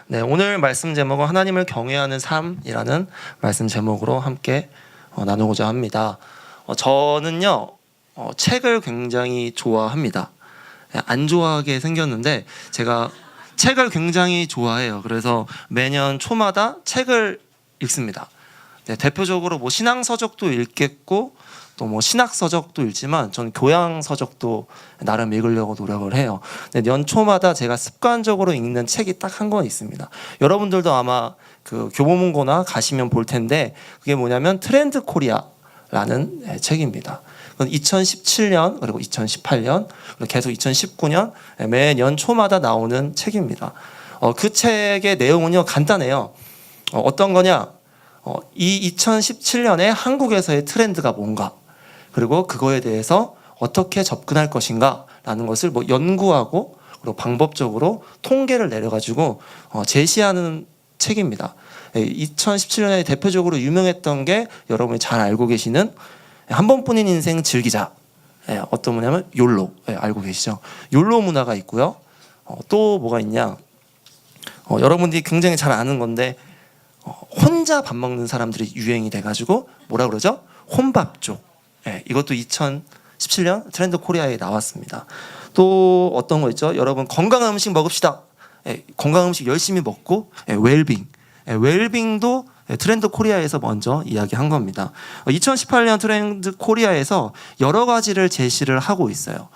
네, 오늘 말씀 제목은 하나님을 경외하는 삶이라는 말씀 제목으로 함께 나누고자 합니다. 저는요 책을 굉장히 좋아합니다. 안 좋아하게 생겼는데 제가 책을 굉장히 좋아해요. 그래서 매년 초마다 책을 읽습니다. 네, 대표적으로 뭐 신앙서적도 읽겠고 또 뭐 신학서적도 읽지만 저는 교양서적도 나름 읽으려고 노력을 해요. 네, 연초마다 제가 습관적으로 읽는 책이 딱 한 권 있습니다. 여러분들도 아마 그 교보문고나 가시면 볼 텐데 그게 뭐냐면 트렌드 코리아라는 책입니다. 2017년 그리고 2018년 그리고 계속 2019년 매년 초마다 나오는 책입니다. 그 책의 내용은요 간단해요. 어떤 거냐? 이 2017년에 한국에서의 트렌드가 뭔가 그리고 그거에 대해서 어떻게 접근할 것인가 라는 것을 뭐 연구하고 그리고 방법적으로 통계를 내려가지고 제시하는 책입니다. 2017년에 대표적으로 유명했던 게 여러분이 잘 알고 계시는 한 번뿐인 인생 즐기자. 어떤 뭐냐면 욜로. 알고 계시죠? 욜로 문화가 있고요. 또 뭐가 있냐? 여러분들이 굉장히 잘 아는 건데 혼자 밥 먹는 사람들이 유행이 돼가지고 뭐라 그러죠? 혼밥족. 이것도 2017년 트렌드 코리아에 나왔습니다. 또 어떤 거 있죠? 여러분 건강한 음식 먹읍시다. 건강한 음식 열심히 먹고 웰빙. 웰빙도 트렌드 코리아에서 먼저 이야기한 겁니다. 2018년 트렌드 코리아에서 여러 가지를 제시를 하고 있어요.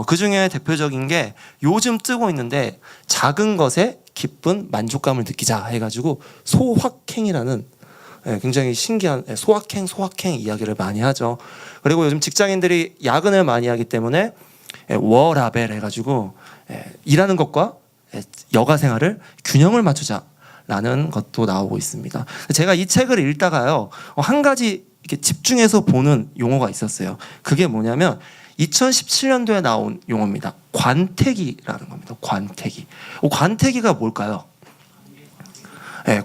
그 중에 대표적인 게 요즘 뜨고 있는데 작은 것에 기쁜 만족감을 느끼자 해가지고 소확행이라는 굉장히 신기한 소확행 이야기를 많이 하죠. 그리고 요즘 직장인들이 야근을 많이 하기 때문에 워라벨 해가지고 일하는 것과 여가 생활을 균형을 맞추자라는 것도 나오고 있습니다. 제가 이 책을 읽다가요 한 가지 이렇게 집중해서 보는 용어가 있었어요. 그게 뭐냐면 2017년도에 나온 용어입니다. 관태기라는 겁니다. 관태기가 뭘까요?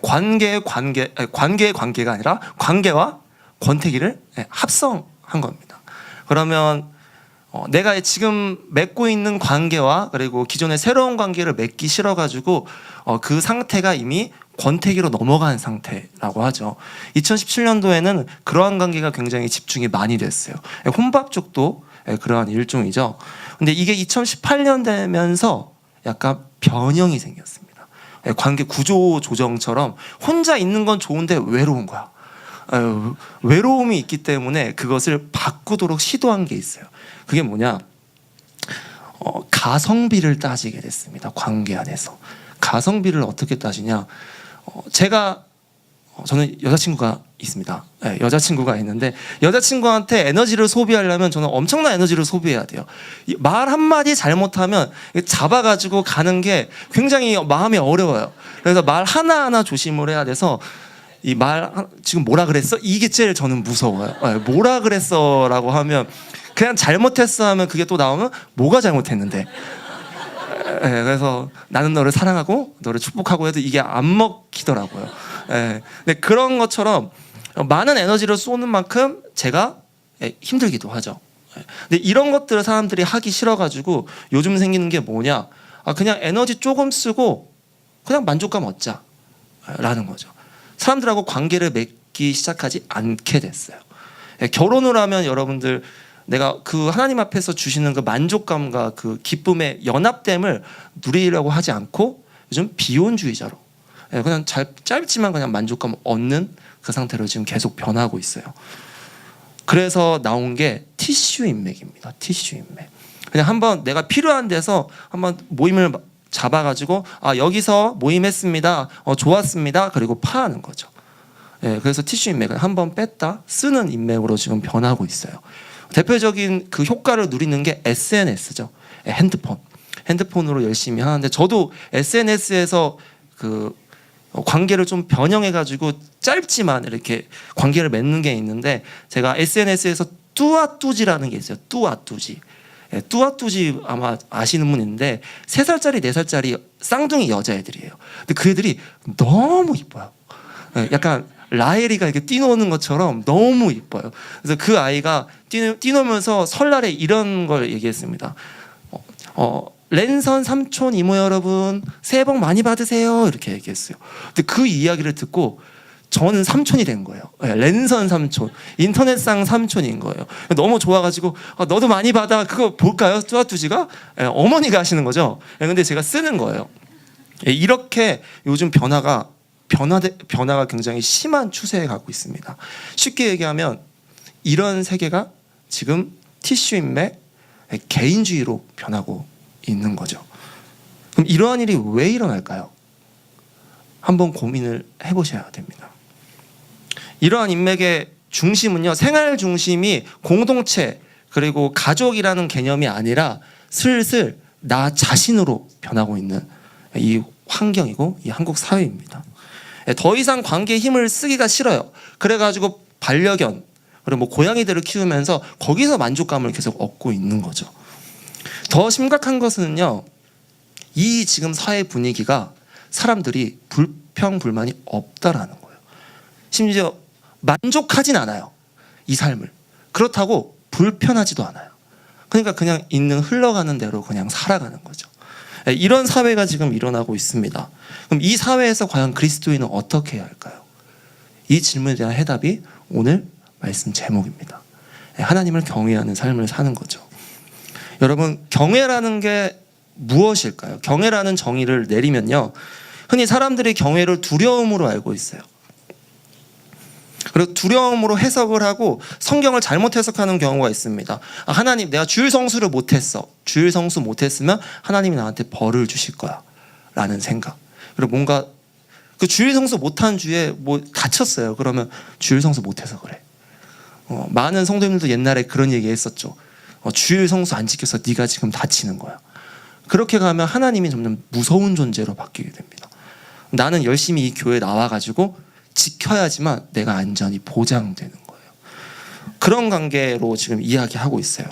관계의 관계가 아니라 관계와 권태기를 합성한 겁니다. 그러면 내가 지금 맺고 있는 관계와 그리고 기존의 새로운 관계를 맺기 싫어가지고 그 상태가 이미 권태기로 넘어간 상태라고 하죠. 2017년도에는 그러한 관계가 굉장히 집중이 많이 됐어요. 혼밥족도 그러한 일종이죠. 근데 이게 2018년 되면서 약간 변형이 생겼습니다. 관계 구조 조정처럼 혼자 있는 건 좋은데 외로운 거야. 외로움이 있기 때문에 그것을 바꾸도록 시도한 게 있어요. 그게 뭐냐? 가성비를 따지게 됐습니다. 관계 안에서. 가성비를 어떻게 따지냐? 저는 여자친구가 있습니다. 여자친구가 있는데 여자친구한테 에너지를 소비하려면 저는 엄청난 에너지를 소비해야 돼요. 말 한마디 잘못하면 잡아가지고 가는 게 굉장히 마음이 어려워요. 그래서 말 하나하나 조심을 해야 돼서 이 말 지금 뭐라 그랬어? 이게 제일 저는 무서워요. 뭐라 그랬어 라고 하면 그냥 잘못했어 하면 그게 또 나오면 뭐가 잘못했는데 그래서 나는 너를 사랑하고 너를 축복하고 해도 이게 안 먹히더라고요. 근데 그런 것처럼 많은 에너지를 쏘는 만큼 제가 힘들기도 하죠. 근데 이런 것들을 사람들이 하기 싫어가지고 요즘 생기는 게 뭐냐? 그냥 에너지 조금 쓰고 그냥 만족감 얻자라는 거죠. 사람들하고 관계를 맺기 시작하지 않게 됐어요. 결혼을 하면 여러분들 내가 그 하나님 앞에서 주시는 그 만족감과 그 기쁨의 연합됨을 누리려고 하지 않고 요즘 비혼주의자로 그냥 짧지만 그냥 만족감 얻는 그 상태로 지금 계속 변하고 있어요. 그래서 나온 게 티슈 인맥입니다. 티슈 인맥. 그냥 한번 내가 필요한 데서 한번 모임을 잡아가지고 여기서 모임했습니다. 좋았습니다. 그리고 파하는 거죠. 그래서 티슈 인맥은 한번 뺐다 쓰는 인맥으로 지금 변하고 있어요. 대표적인 그 효과를 누리는 게 SNS죠. 핸드폰으로 열심히 하는데 저도 SNS에서 그 관계를 좀 변형해가지고 짧지만 이렇게 관계를 맺는 게 있는데 제가 SNS에서 뚜아뚜지라는 게 있어요. 뚜아뚜지. 뚜아뚜지 아마 아시는 분 있는데 3살짜리 4살짜리 쌍둥이 여자애들이에요. 근데 그 애들이 너무 이뻐요. 약간 라엘이가 이렇게 뛰노는 것처럼 너무 이뻐요. 그래서 그 아이가 뛰노면서 설날에 이런 걸 얘기했습니다. 랜선 삼촌 이모 여러분 새해 복 많이 받으세요 이렇게 얘기했어요. 근데 그 이야기를 듣고 저는 삼촌이 된 거예요. 랜선 삼촌, 인터넷상 삼촌인 거예요. 너무 좋아가지고 너도 많이 받아. 그거 볼까요? 뚜아뚜지가 어머니가 하시는 거죠. 근데 제가 쓰는 거예요. 이렇게 요즘 변화가 굉장히 심한 추세에 가고 있습니다. 쉽게 얘기하면 이런 세계가 지금 티슈 인맥 개인주의로 변하고 있는 거죠. 그럼 이러한 일이 왜 일어날까요? 한번 고민을 해보셔야 됩니다. 이러한 인맥의 중심은요, 생활 중심이 공동체 그리고 가족이라는 개념이 아니라 슬슬 나 자신으로 변하고 있는 이 환경이고 이 한국 사회입니다. 더 이상 관계에 힘을 쓰기가 싫어요. 그래가지고 반려견 그리고 뭐 고양이들을 키우면서 거기서 만족감을 계속 얻고 있는 거죠. 더 심각한 것은요, 이 지금 사회 분위기가 사람들이 불평불만이 없다라는 거예요. 심지어 만족하진 않아요, 이 삶을. 그렇다고 불편하지도 않아요. 그러니까 그냥 있는 흘러가는 대로 그냥 살아가는 거죠. 이런 사회가 지금 일어나고 있습니다. 그럼 이 사회에서 과연 그리스도인은 어떻게 해야 할까요? 이 질문에 대한 해답이 오늘 말씀 제목입니다. 하나님을 경외하는 삶을 사는 거죠. 여러분, 경외라는 게 무엇일까요? 경외라는 정의를 내리면요, 흔히 사람들이 경외를 두려움으로 알고 있어요. 그리고 두려움으로 해석을 하고 성경을 잘못 해석하는 경우가 있습니다. 하나님, 내가 주일 성수를 못했어. 주일 성수 못했으면 하나님이 나한테 벌을 주실 거야 라는 생각. 그리고 뭔가 그 주일 성수 못한 주에 뭐 다쳤어요. 그러면 주일 성수 못해서 그래. 많은 성도님들도 옛날에 그런 얘기 했었죠. 주일 성수 안 지켜서 네가 지금 다치는 거야. 그렇게 가면 하나님이 점점 무서운 존재로 바뀌게 됩니다. 나는 열심히 이 교회에 나와가지고 지켜야지만 내가 안전이 보장되는 거예요. 그런 관계로 지금 이야기하고 있어요.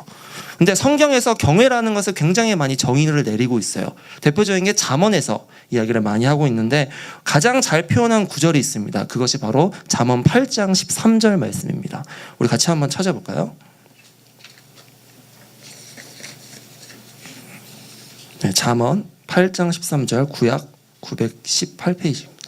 근데 성경에서 경외라는 것을 굉장히 많이 정의를 내리고 있어요. 대표적인 게 잠언에서 이야기를 많이 하고 있는데 가장 잘 표현한 구절이 있습니다. 그것이 바로 잠언 8장 13절 말씀입니다. 우리 같이 한번 찾아볼까요? 네, 잠언 8장 13절 구약 918페이지입니다.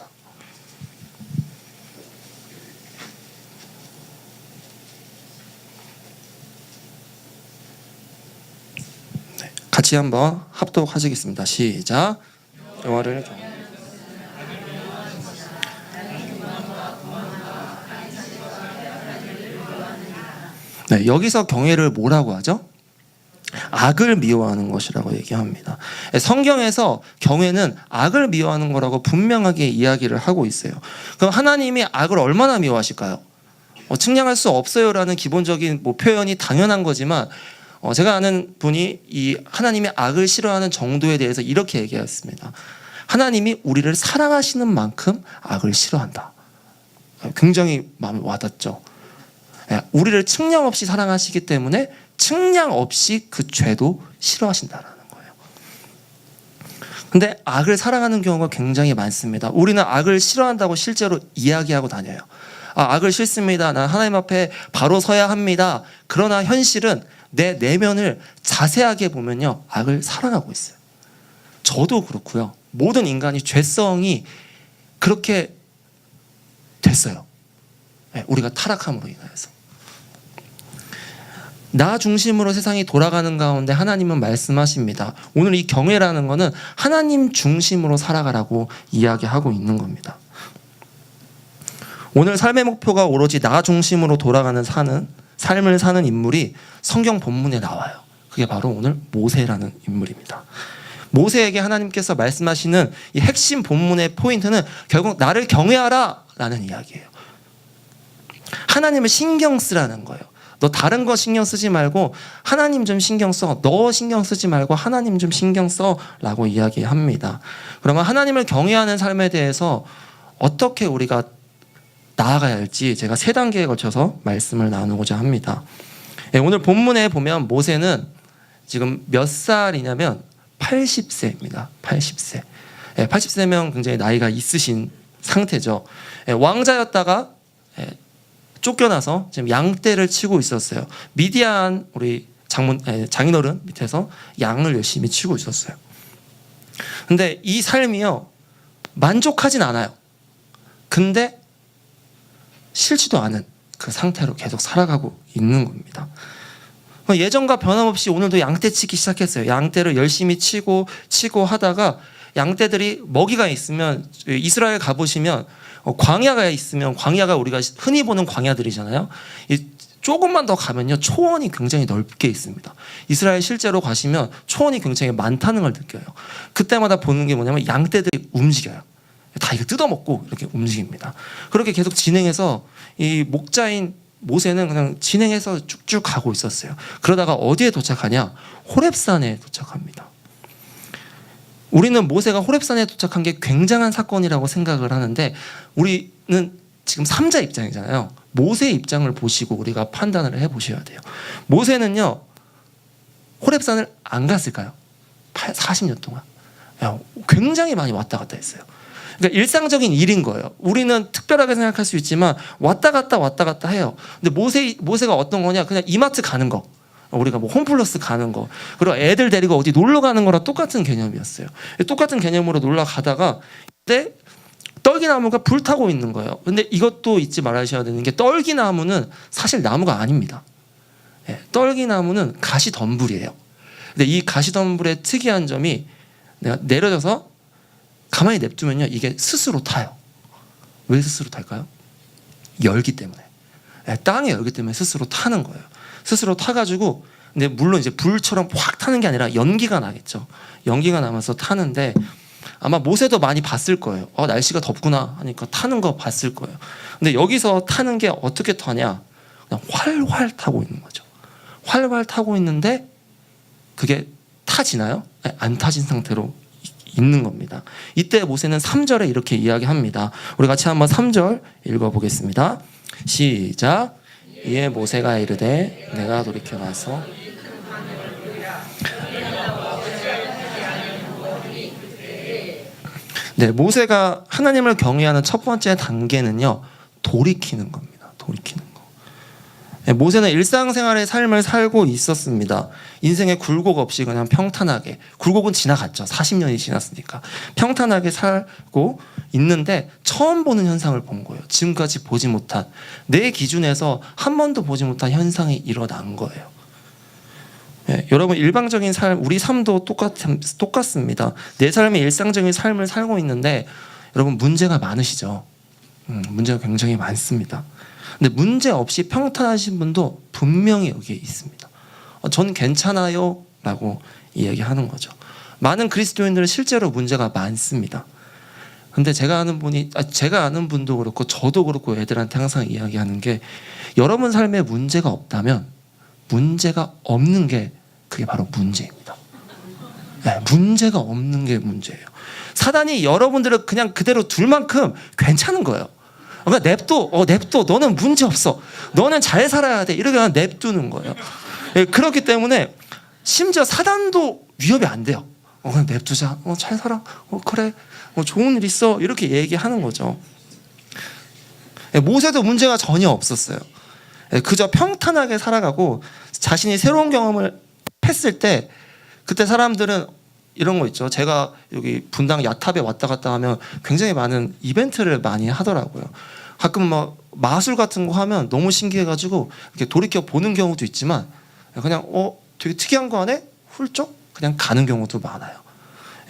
같이 한번 합독하시겠습니다. 시작. 여호와를 네, 여기서 경외를 뭐라고 하죠? 악을 미워하는 것이라고 얘기합니다. 성경에서 경외는 악을 미워하는 거라고 분명하게 이야기를 하고 있어요. 그럼 하나님이 악을 얼마나 미워하실까요? 측량할 수 없어요라는 기본적인 표현이 당연한 거지만 제가 아는 분이 이 하나님의 악을 싫어하는 정도에 대해서 이렇게 얘기했습니다. 하나님이 우리를 사랑하시는 만큼 악을 싫어한다. 굉장히 마음에 와닿죠. 우리를 측량 없이 사랑하시기 때문에 측량 없이 그 죄도 싫어하신다라는 거예요. 근데 악을 사랑하는 경우가 굉장히 많습니다. 우리는 악을 싫어한다고 실제로 이야기하고 다녀요. 악을 싫습니다. 난 하나님 앞에 바로 서야 합니다. 그러나 현실은 내 내면을 자세하게 보면요, 악을 사랑하고 있어요. 저도 그렇고요. 모든 인간이 죄성이 그렇게 됐어요. 우리가 타락함으로 인하여서. 나 중심으로 세상이 돌아가는 가운데 하나님은 말씀하십니다. 오늘 이 경외라는 것은 하나님 중심으로 살아가라고 이야기하고 있는 겁니다. 오늘 삶의 목표가 오로지 나 중심으로 돌아가는 삶을 사는 인물이 성경 본문에 나와요. 그게 바로 오늘 모세라는 인물입니다. 모세에게 하나님께서 말씀하시는 이 핵심 본문의 포인트는 결국 나를 경외하라 라는 이야기예요. 하나님을 신경 쓰라는 거예요. 너 다른 거 신경 쓰지 말고 하나님 좀 신경 써. 너 신경 쓰지 말고 하나님 좀 신경 써 라고 이야기합니다. 그러면 하나님을 경외하는 삶에 대해서 어떻게 우리가 나아가야 할지 제가 3단계에 걸쳐서 말씀을 나누고자 합니다. 오늘 본문에 보면 모세는 지금 몇 살이냐면 80세입니다. 80세. 80세면 굉장히 나이가 있으신 상태죠. 왕자였다가 쫓겨나서 지금 양떼를 치고 있었어요. 미디안 우리 장인어른 밑에서 양을 열심히 치고 있었어요. 근데 이 삶이요, 만족하진 않아요. 근데 싫지도 않은 그 상태로 계속 살아가고 있는 겁니다. 예전과 변함없이 오늘도 양떼 치기 시작했어요. 양떼를 열심히 치고 하다가 양떼들이 먹이가 있으면, 이스라엘 가보시면 광야가 있으면, 광야가 우리가 흔히 보는 광야들이잖아요. 조금만 더 가면요, 초원이 굉장히 넓게 있습니다. 이스라엘 실제로 가시면 초원이 굉장히 많다는 걸 느껴요. 그때마다 보는 게 뭐냐면 양떼들이 움직여요. 다 이거 뜯어먹고 이렇게 움직입니다. 그렇게 계속 진행해서 이 목자인 모세는 그냥 진행해서 쭉쭉 가고 있었어요. 그러다가 어디에 도착하냐? 호렙산에 도착합니다. 우리는 모세가 호렙산에 도착한 게 굉장한 사건이라고 생각을 하는데, 우리는 지금 3자 입장이잖아요. 모세의 입장을 보시고 우리가 판단을 해보셔야 돼요. 모세는요, 호렙산을 안 갔을까요? 40년 동안 굉장히 많이 왔다 갔다 했어요. 그러니까 일상적인 일인 거예요. 우리는 특별하게 생각할 수 있지만 왔다 갔다 해요. 근데 모세가 어떤 거냐? 그냥 이마트 가는 거, 우리가 뭐 홈플러스 가는 거, 그리고 애들 데리고 어디 놀러 가는 거랑 똑같은 개념이었어요. 똑같은 개념으로 놀러 가다가 그때 떨기나무가 불타고 있는 거예요. 근데 이것도 잊지 말아셔야 되는 게, 떨기나무는 사실 나무가 아닙니다. 떨기나무는 가시덤불이에요. 근데 이 가시덤불의 특이한 점이, 내가 내려져서 가만히 냅두면요, 이게 스스로 타요. 왜 스스로 탈까요? 열기 때문에. 땅의 열기 때문에 스스로 타는 거예요. 스스로 타가지고, 근데 물론 이제 불처럼 확 타는 게 아니라 연기가 나겠죠. 연기가 나면서 타는데, 아마 모세도 많이 봤을 거예요. 날씨가 덥구나 하니까 타는 거 봤을 거예요. 근데 여기서 타는 게 어떻게 타냐? 그냥 활활 타고 있는 거죠. 활활 타고 있는데 그게 타지나요? 안 타진 상태로 있는 겁니다. 이때 모세는 3절에 이렇게 이야기합니다. 우리 같이 한번 3절 읽어보겠습니다. 시작. 이에 모세가 이르되 내가 돌이켜 와서 모세가 하나님을 경외하는 첫 번째 단계는요, 돌이키는 겁니다. 돌이키는 거. 모세는 일상생활의 삶을 살고 있었습니다. 인생의 굴곡 없이 그냥 평탄하게, 굴곡은 지나갔죠. 40년이 지났으니까 평탄하게 살고 있는데 처음 보는 현상을 본 거예요. 지금까지 보지 못한, 내 기준에서 한 번도 보지 못한 현상이 일어난 거예요. 여러분, 일방적인 삶, 우리 삶도 똑같습니다. 내 삶의 일상적인 삶을 살고 있는데 여러분, 문제가 많으시죠? 문제가 굉장히 많습니다. 근데 문제 없이 평탄하신 분도 분명히 여기에 있습니다. 전 괜찮아요 라고 이야기하는 거죠. 많은 그리스도인들은 실제로 문제가 많습니다. 근데 제가 아는 분도 그렇고 저도 그렇고 애들한테 항상 이야기하는 게, 여러분 삶에 문제가 없다면 문제가 없는 게 그게 바로 문제입니다. 문제가 없는 게 문제예요. 사단이 여러분들을 그냥 그대로 둘 만큼 괜찮은 거예요. 그러니까 냅둬, 너는 문제 없어, 너는 잘 살아야 돼, 이렇게 냅두는 거예요. 그렇기 때문에 심지어 사단도 위협이 안 돼요. 그냥 냅두자, 잘 살아, 그래, 좋은 일 있어, 이렇게 얘기하는 거죠. 모세도 문제가 전혀 없었어요. 그저 평탄하게 살아가고, 자신이 새로운 경험을 했을 때, 그때 사람들은 이런 거 있죠. 제가 여기 분당 야탑에 왔다 갔다 하면 굉장히 많은 이벤트를 많이 하더라고요. 가끔 막 마술 같은 거 하면 너무 신기해가지고 이렇게 돌이켜 보는 경우도 있지만, 그냥 되게 특이한 거 하네? 훌쩍 그냥 가는 경우도 많아요.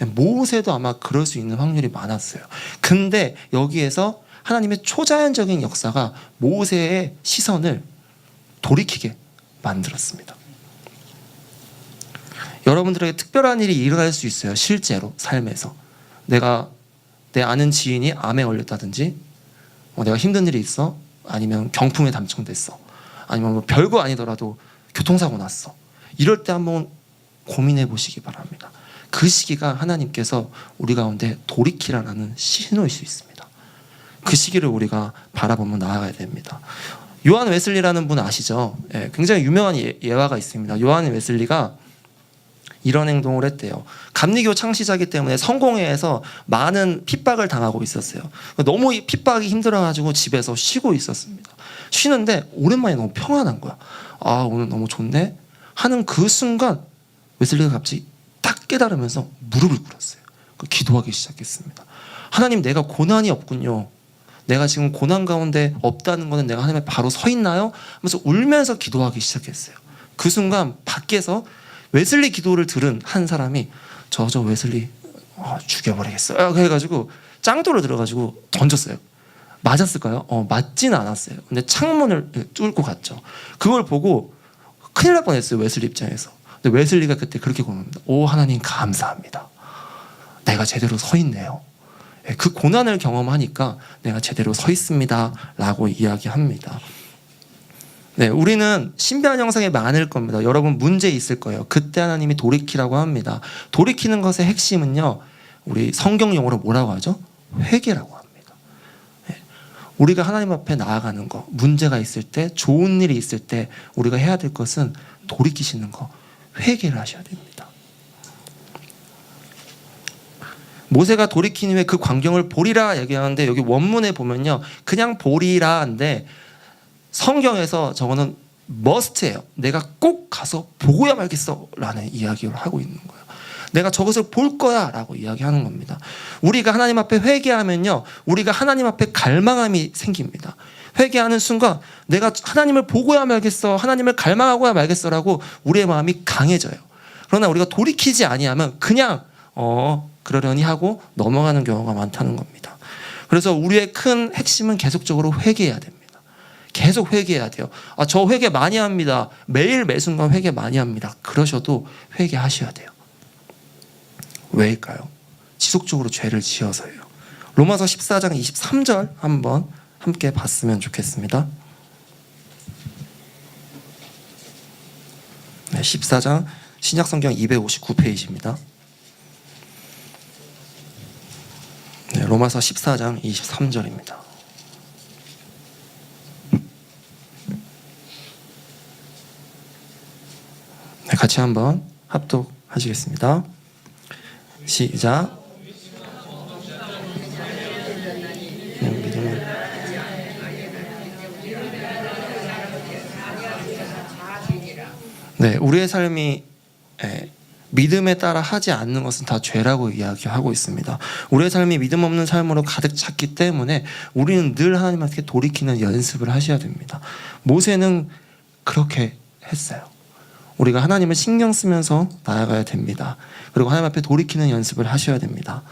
모세도 아마 그럴 수 있는 확률이 많았어요. 근데 여기에서 하나님의 초자연적인 역사가 모세의 시선을 돌이키게 만들었습니다. 여러분들에게 특별한 일이 일어날 수 있어요. 실제로 삶에서 내 아는 지인이 암에 걸렸다든지, 내가 힘든 일이 있어, 아니면 경품에 당첨됐어, 아니면 뭐 별거 아니더라도 교통사고 났어. 이럴 때 한번 고민해 보시기 바랍니다. 그 시기가 하나님께서 우리 가운데 돌이키라는 신호일 수 있습니다. 그 시기를 우리가 바라보며 나아가야 됩니다. 요한 웨슬리라는 분 아시죠? 굉장히 유명한 예화가 있습니다. 요한 웨슬리가 이런 행동을 했대요. 감리교 창시자이기 때문에 성공회에서 많은 핍박을 당하고 있었어요. 너무 핍박이 힘들어가지고 집에서 쉬고 있었습니다. 쉬는데 오랜만에 너무 평안한 거야. 오늘 너무 좋네. 하는 그 순간 웨슬리가 갑자기 딱 깨달으면서 무릎을 꿇었어요. 기도하기 시작했습니다. 하나님, 내가 고난이 없군요. 내가 지금 고난 가운데 없다는 것은 내가 하나님 앞에 바로 서 있나요? 하면서 울면서 기도하기 시작했어요. 그 순간 밖에서 웨슬리 기도를 들은 한 사람이 저 웨슬리 죽여버리겠어요. 그래가지고 짱돌을 들어가지고 던졌어요. 맞았을까요? 맞지는 않았어요. 근데 창문을 뚫고 갔죠. 그걸 보고 큰일 날 뻔했어요. 웨슬리 입장에서. 근데 웨슬리가 그때 그렇게 고맙니다. 오 하나님 감사합니다. 내가 제대로 서 있네요. 그 고난을 경험하니까 내가 제대로 서 있습니다 라고 이야기합니다. 네, 우리는 신비한 형상이 많을 겁니다. 여러분 문제 있을 거예요. 그때 하나님이 돌이키라고 합니다. 돌이키는 것의 핵심은요, 우리 성경 용어로 뭐라고 하죠? 회개라고 합니다. 네, 우리가 하나님 앞에 나아가는 거, 문제가 있을 때, 좋은 일이 있을 때 우리가 해야 될 것은 돌이키시는 거, 회개를 하셔야 됩니다. 모세가 돌이킨 후에 그 광경을 보리라 얘기하는데, 여기 원문에 보면요 그냥 보리라인데 성경에서 저거는 must예요. 내가 꼭 가서 보고야 말겠어 라는 이야기를 하고 있는 거예요. 내가 저것을 볼 거야 라고 이야기하는 겁니다. 우리가 하나님 앞에 회개하면요, 우리가 하나님 앞에 갈망함이 생깁니다. 회개하는 순간 내가 하나님을 보고야 말겠어, 하나님을 갈망하고야 말겠어 라고 우리의 마음이 강해져요. 그러나 우리가 돌이키지 아니하면 그냥 그러려니 하고 넘어가는 경우가 많다는 겁니다. 그래서 우리의 큰 핵심은 계속적으로 회개해야 됩니다. 계속 회개해야 돼요. 저 회개 많이 합니다. 매일 매순간 회개 많이 합니다. 그러셔도 회개하셔야 돼요. 왜일까요? 지속적으로 죄를 지어서예요. 로마서 14장 23절 한번 함께 봤으면 좋겠습니다. 네, 14장 신약성경 259페이지입니다. 네, 로마서 14장 23절입니다. 네, 같이 한번 합독하시겠습니다. 시작. 네, 우리의 삶이 믿음에 따라 하지 않는 것은 다 죄라고 이야기하고 있습니다. 우리의 삶이 믿음 없는 삶으로 가득 찼기 때문에 우리는 늘 하나님한테 돌이키는 연습을 하셔야 됩니다. 모세는 그렇게 했어요. 우리가 하나님을 신경 쓰면서 나아가야 됩니다. 그리고 하나님 앞에 돌이키는 연습을 하셔야 됩니다.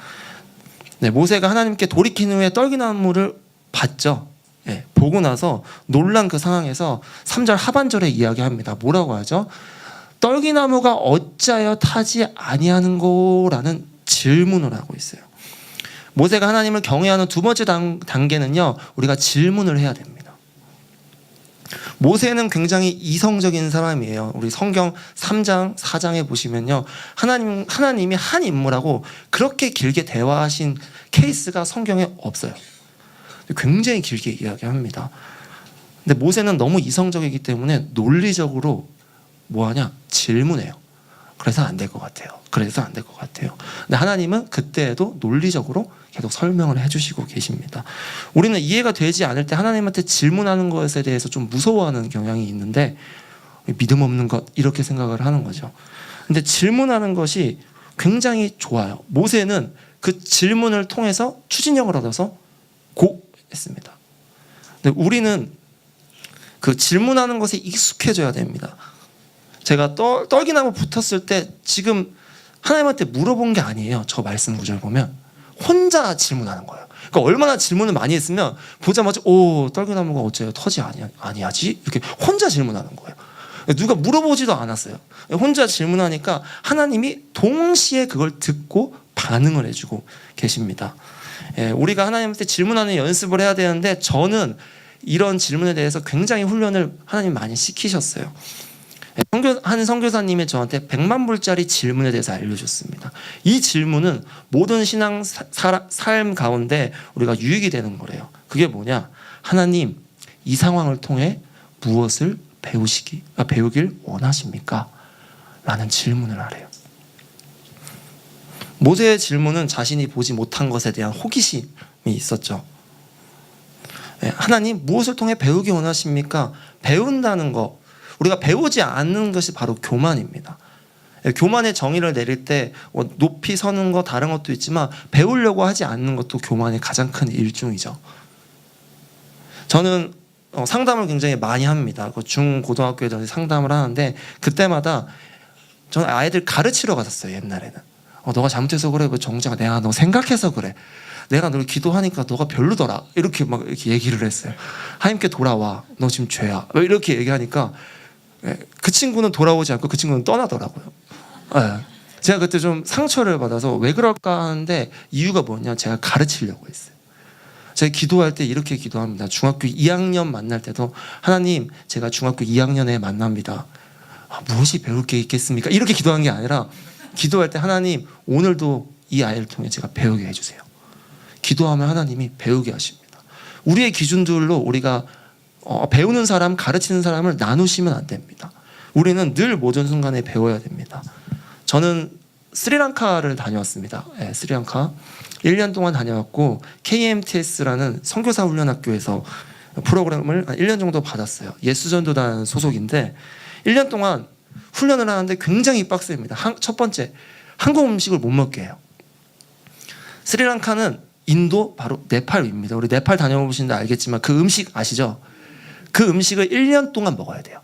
네, 모세가 하나님께 돌이킨 후에 떨기나무를 봤죠. 네, 보고 나서 놀란 그 상황에서 3절 하반절에 이야기합니다. 뭐라고 하죠? 떨기나무가 어찌하여 타지 아니하는고라는 질문을 하고 있어요. 모세가 하나님을 경외하는 두 번째 단계는요, 우리가 질문을 해야 됩니다. 모세는 굉장히 이성적인 사람이에요. 우리 성경 3장, 4장에 보시면요, 하나님이 한 인물하고 그렇게 길게 대화하신 케이스가 성경에 없어요. 굉장히 길게 이야기합니다. 근데 모세는 너무 이성적이기 때문에 논리적으로 뭐하냐? 질문해요. 그래서 안 될 것 같아요. 그래서 안 될 것 같아요. 근데 하나님은 그때에도 논리적으로 계속 설명을 해주시고 계십니다. 우리는 이해가 되지 않을 때 하나님한테 질문하는 것에 대해서 좀 무서워하는 경향이 있는데, 믿음 없는 것 이렇게 생각을 하는 거죠. 근데 질문하는 것이 굉장히 좋아요. 모세는 그 질문을 통해서 추진력을 얻어서 고했습니다. 근데 우리는 그 질문하는 것에 익숙해져야 됩니다. 제가 떨기나무 붙었을 때 지금 하나님한테 물어본 게 아니에요. 저 말씀 구절 보면 혼자 질문하는 거예요. 그러니까 얼마나 질문을 많이 했으면 보자마자 떨기나무가 어째요 터지 아니하지? 이렇게 혼자 질문하는 거예요. 누가 물어보지도 않았어요. 혼자 질문하니까 하나님이 동시에 그걸 듣고 반응을 해주고 계십니다. 우리가 하나님한테 질문하는 연습을 해야 되는데, 저는 이런 질문에 대해서 굉장히 훈련을 하나님 많이 시키셨어요. 한 선교사님이 저한테 100만 불짜리 질문에 대해서 알려줬습니다. 이 질문은 모든 신앙 삶 가운데 우리가 유익이 되는 거래요. 그게 뭐냐? 하나님, 이 상황을 통해 무엇을 배우길 원하십니까? 라는 질문을 하래요. 모세의 질문은 자신이 보지 못한 것에 대한 호기심이 있었죠. 하나님, 무엇을 통해 배우기 원하십니까? 배운다는 거, 우리가 배우지 않는 것이 바로 교만입니다. 교만의 정의를 내릴 때 높이 서는 거 다른 것도 있지만 배우려고 하지 않는 것도 교만의 가장 큰 일종이죠. 저는 상담을 굉장히 많이 합니다. 중고등학교에 상담을 하는데 그때마다 저는 아이들 가르치러 갔었어요. 옛날에는 너가 잘못해서 그래. 정재가 내가 너 생각해서 그래. 내가 널 기도하니까 너가 별로더라. 이렇게 막 이렇게 얘기를 했어요. 하나님께 돌아와. 너 지금 죄야. 이렇게 얘기하니까 그 친구는 돌아오지 않고 그 친구는 떠나더라고요. 제가 그때 좀 상처를 받아서 왜 그럴까 하는데 이유가 뭐냐, 제가 가르치려고 했어요. 제가 기도할 때 이렇게 기도합니다. 중학교 2학년 만날 때도 하나님, 제가 중학교 2학년에 만납니다. 무엇이 배울 게 있겠습니까? 이렇게 기도한 게 아니라 기도할 때 하나님, 오늘도 이 아이를 통해 제가 배우게 해주세요. 기도하면 하나님이 배우게 하십니다. 우리의 기준들로 우리가 배우는 사람, 가르치는 사람을 나누시면 안 됩니다. 우리는 늘 모든 순간에 배워야 됩니다. 저는 스리랑카를 다녀왔습니다. 스리랑카 1년 동안 다녀왔고 KMTS라는 선교사 훈련학교에서 프로그램을 1년 정도 받았어요. 예수전도단 소속인데 1년 동안 훈련을 하는데 굉장히 빡셉니다. 첫 번째, 한국 음식을 못 먹게 해요. 스리랑카는 인도 바로 네팔 위입니다. 우리 네팔 다녀보신데 알겠지만 그 음식 아시죠? 그 음식을 1년 동안 먹어야 돼요.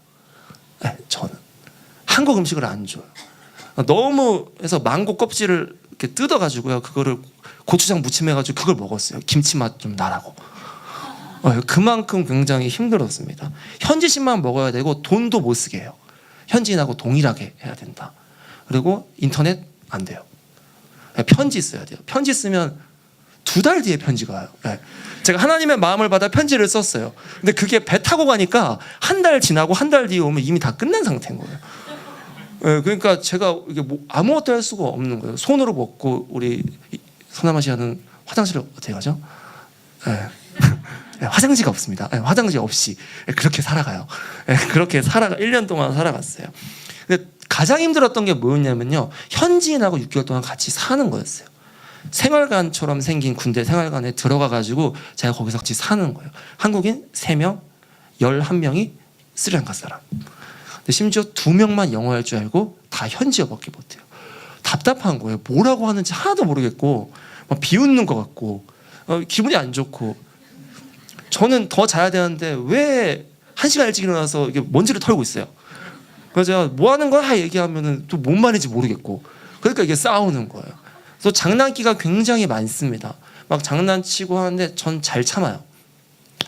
저는 한국 음식을 안 줘요. 너무 해서 망고 껍질을 이렇게 뜯어가지고요, 그거를 고추장 무침해가지고 그걸 먹었어요. 김치 맛 좀 나라고. 그만큼 굉장히 힘들었습니다. 현지식만 먹어야 되고 돈도 못 쓰게 해요. 현지인하고 동일하게 해야 된다. 그리고 인터넷 안 돼요. 편지 써야 돼요. 편지 쓰면 2달 뒤에 편지가 와요. 제가 하나님의 마음을 받아 편지를 썼어요. 근데 그게 배 타고 가니까 한 달 지나고 한 달 뒤에 오면 이미 다 끝난 상태인 거예요. 그러니까 제가 이게 아무것도 할 수가 없는 거예요. 손으로 먹고, 우리 서남아시 하는 화장실을 어떻게 가죠? 화장지가 없습니다. 화장지 없이 그렇게 살아가요. 그렇게 1년 동안 살아갔어요. 근데 가장 힘들었던 게 뭐였냐면요, 현지인하고 6개월 동안 같이 사는 거였어요. 생활관처럼 생긴 군대 생활관에 들어가가지고 제가 거기서 같이 사는 거예요. 한국인 3명, 11명이 스리랑카 사람. 근데 심지어 2명만 영어 할 줄 알고 다 현지어밖에 못해요. 답답한 거예요. 뭐라고 하는지 하나도 모르겠고, 막 비웃는 것 같고, 기분이 안 좋고. 저는 더 자야 되는데 왜 1시간 일찍 일어나서 이게 먼지를 털고 있어요. 그래서 제가 뭐 하는 거야 얘기하면은 또 뭔 말인지 모르겠고, 그러니까 이게 싸우는 거예요. 그래서 장난기가 굉장히 많습니다. 막 장난치고 하는데 전 잘 참아요.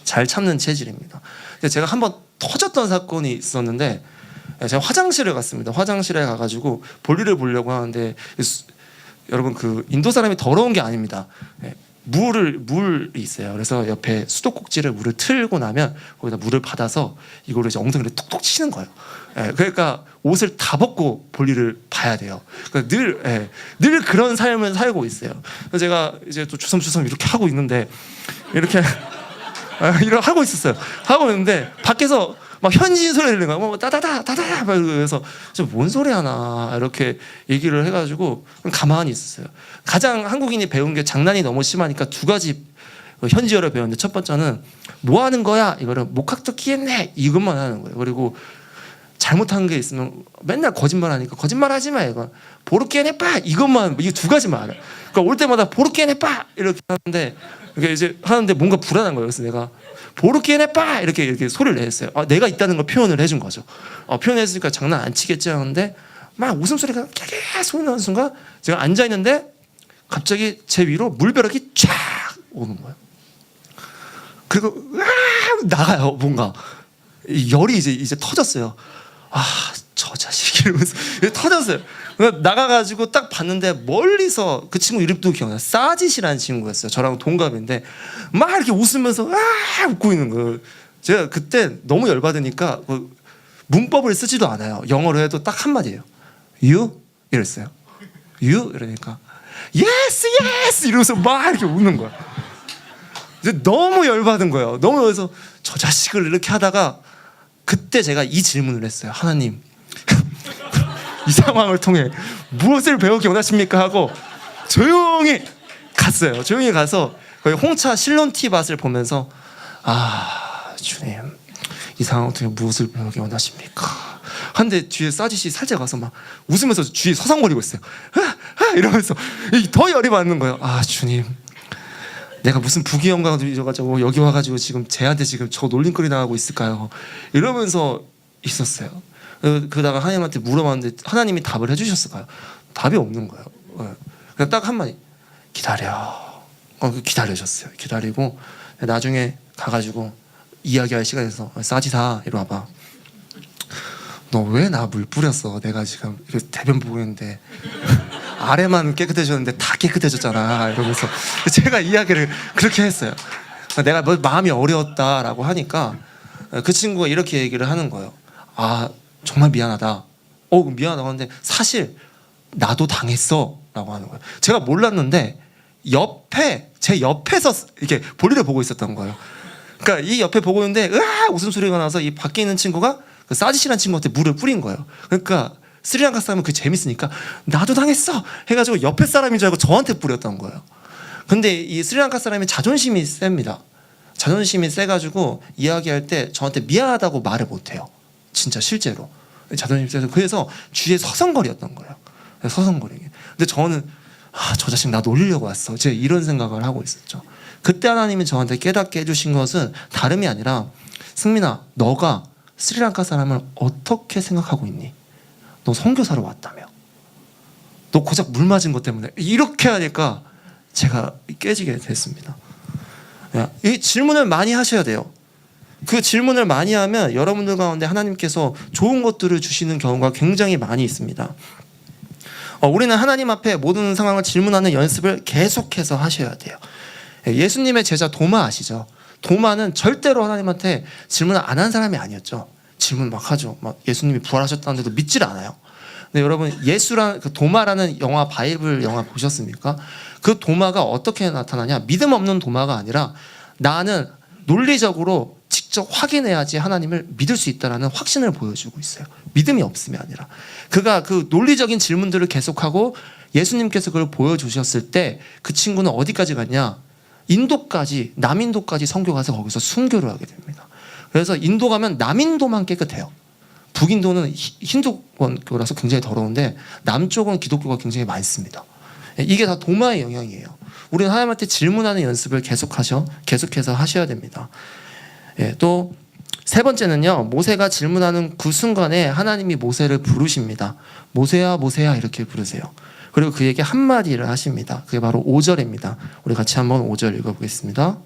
잘 참는 체질입니다. 근데 제가 한번 터졌던 사건이 있었는데, 제가 화장실에 갔습니다. 화장실에 가가지고 볼일을 보려고 하는데, 여러분 그 인도 사람이 더러운 게 아닙니다. 물이 있어요. 그래서 옆에 수도꼭지를 물을 틀고 나면 거기다 물을 받아서 이거를 이제 엉덩이를 톡톡 치는 거예요. 그러니까 옷을 다 벗고 볼일을 봐야 돼요. 그러니까 늘 그런 삶을 살고 있어요. 그래서 제가 이제 또 주섬주섬 이렇게 하고 있는데, 이렇게 하고 있었어요. 하고 있는데 밖에서 막 현지인 소리 들리는 거야. 따다다 따다다. 그래서 뭔 소리 하나 이렇게 얘기를 해가지고 가만히 있었어요. 가장 한국인이 배운 게 장난이 너무 심하니까 2가지 현지어를 배웠는데, 첫 번째는 뭐 하는 거야? 이거를 목학도 끼겠네 이것만 하는 거예요. 그리고 잘못한 게 있으면 맨날 거짓말하니까 거짓말하지 마 이거 보르케네빠 이것만, 이게 2가지만 알아요. 그러니까 올 때마다 보르케네빠 이렇게 하는데, 이게 이제 하는데 뭔가 불안한 거예요. 그래서 내가 보르케네빠 이렇게 소리를 냈어요. 내가 있다는 걸 표현을 해준 거죠. 표현했으니까 장난 안 치겠지 하는데 막 웃음소리가 깨게 소리 나는 순간 제가 앉아 있는데 갑자기 제 위로 물벼락이 쫙 오는 거예요. 그리고 나가요. 뭔가 열이 이제 터졌어요. 저 자식 이러면서 터졌어요. 나가가지고 딱 봤는데 멀리서 그 친구 이름도 기억나요. 사짓이라는 친구였어요. 저랑 동갑인데 막 이렇게 웃으면서 웃고 있는 거예요. 제가 그때 너무 열받으니까 문법을 쓰지도 않아요. 영어로 해도 딱 한마디예요. You? 이랬어요. You? 이러니까 Yes! Yes! 이러면서 막 이렇게 웃는 거야. 이제 너무 열받은 거예요. 너무 열받아서 저 자식을 이렇게 하다가 그때 제가 이 질문을 했어요. 하나님, 이 상황을 통해 무엇을 배우기 원하십니까? 하고 조용히 갔어요. 조용히 가서 거기 홍차 실론티 밭을 보면서 주님, 이 상황 어떻게 무엇을 배우기 원하십니까? 한데 뒤에 사짓이 살짝 와서 막 웃으면서 주위에 서성거리고 있어요. 이러면서 더 열이 받는 거예요. 아 주님, 내가 무슨 부귀영광을 잊어가지고 여기 와가지고 지금 쟤한테 지금 저 놀림거리 당하고 있을까요? 이러면서 있었어요. 그러다가 하나님한테 물어봤는데 하나님이 답을 해주셨을까요? 답이 없는 거예요. 그냥 딱 한마디, 기다려. 기다려줬어요. 기다리고 나중에 가가지고 이야기할 시간에서, 싸지사 이리 와봐. 너 왜 나 물 뿌렸어? 내가 지금 대변 보고 있는데 아래만 깨끗해졌는데 다 깨끗해졌잖아. 이러면서 제가 이야기를 그렇게 했어요. 내가 마음이 어려웠다라고 하니까 그 친구가 이렇게 얘기를 하는 거예요. 아 정말 미안하다. 미안하다고 하는데 사실 나도 당했어 라고 하는 거예요. 제가 몰랐는데 제 옆에서 이렇게 볼일을 보고 있었던 거예요. 그러니까 이 옆에 보고 있는데 웃음소리가 나서 이 밖에 있는 친구가 그 사짓이라는 친구한테 물을 뿌린 거예요. 그러니까 스리랑카 사람은 그게 재밌으니까 나도 당했어 해가지고 옆에 사람인 줄 알고 저한테 뿌렸던 거예요. 근데 이 스리랑카 사람이 자존심이 셉니다. 자존심이 세가지고 이야기할 때 저한테 미안하다고 말을 못해요. 진짜 실제로 자존심이 세서 그래서 주위에 서성거리였던 거예요. 서성거리게. 근데 저는 저 자식 나 놀리려고 왔어. 제가 이런 생각을 하고 있었죠. 그때 하나님이 저한테 깨닫게 해주신 것은 다름이 아니라, 승민아, 너가 스리랑카 사람을 어떻게 생각하고 있니? 너 선교사로 왔다며. 너 고작 물 맞은 것 때문에. 이렇게 하니까 제가 깨지게 됐습니다. 이 질문을 많이 하셔야 돼요. 그 질문을 많이 하면 여러분들 가운데 하나님께서 좋은 것들을 주시는 경우가 굉장히 많이 있습니다. 우리는 하나님 앞에 모든 상황을 질문하는 연습을 계속해서 하셔야 돼요. 예수님의 제자 도마 아시죠? 도마는 절대로 하나님한테 질문을 안 한 사람이 아니었죠. 질문 막 하죠. 막 예수님이 부활하셨다는데도 믿질 않아요. 근데 여러분, 그 도마라는 영화, 바이블 영화 보셨습니까? 그 도마가 어떻게 나타나냐? 믿음 없는 도마가 아니라 나는 논리적으로 직접 확인해야지 하나님을 믿을 수 있다는 확신을 보여주고 있어요. 믿음이 없으면 아니라. 그가 그 논리적인 질문들을 계속하고 예수님께서 그걸 보여주셨을 때 그 친구는 어디까지 갔냐? 인도까지, 남인도까지 선교 가서 거기서 순교를 하게 됩니다. 그래서 인도 가면 남인도만 깨끗해요. 북인도는 힌두교라서 굉장히 더러운데 남쪽은 기독교가 굉장히 많습니다. 이게 다 도마의 영향이에요. 우리는 하나님한테 질문하는 연습을 계속해서 하셔야 됩니다. 또 세 번째는요, 모세가 질문하는 그 순간에 하나님이 모세를 부르십니다. 모세야 모세야 이렇게 부르세요. 그리고 그에게 한마디를 하십니다. 그게 바로 5절입니다. 우리 같이 한번 5절 읽어보겠습니다.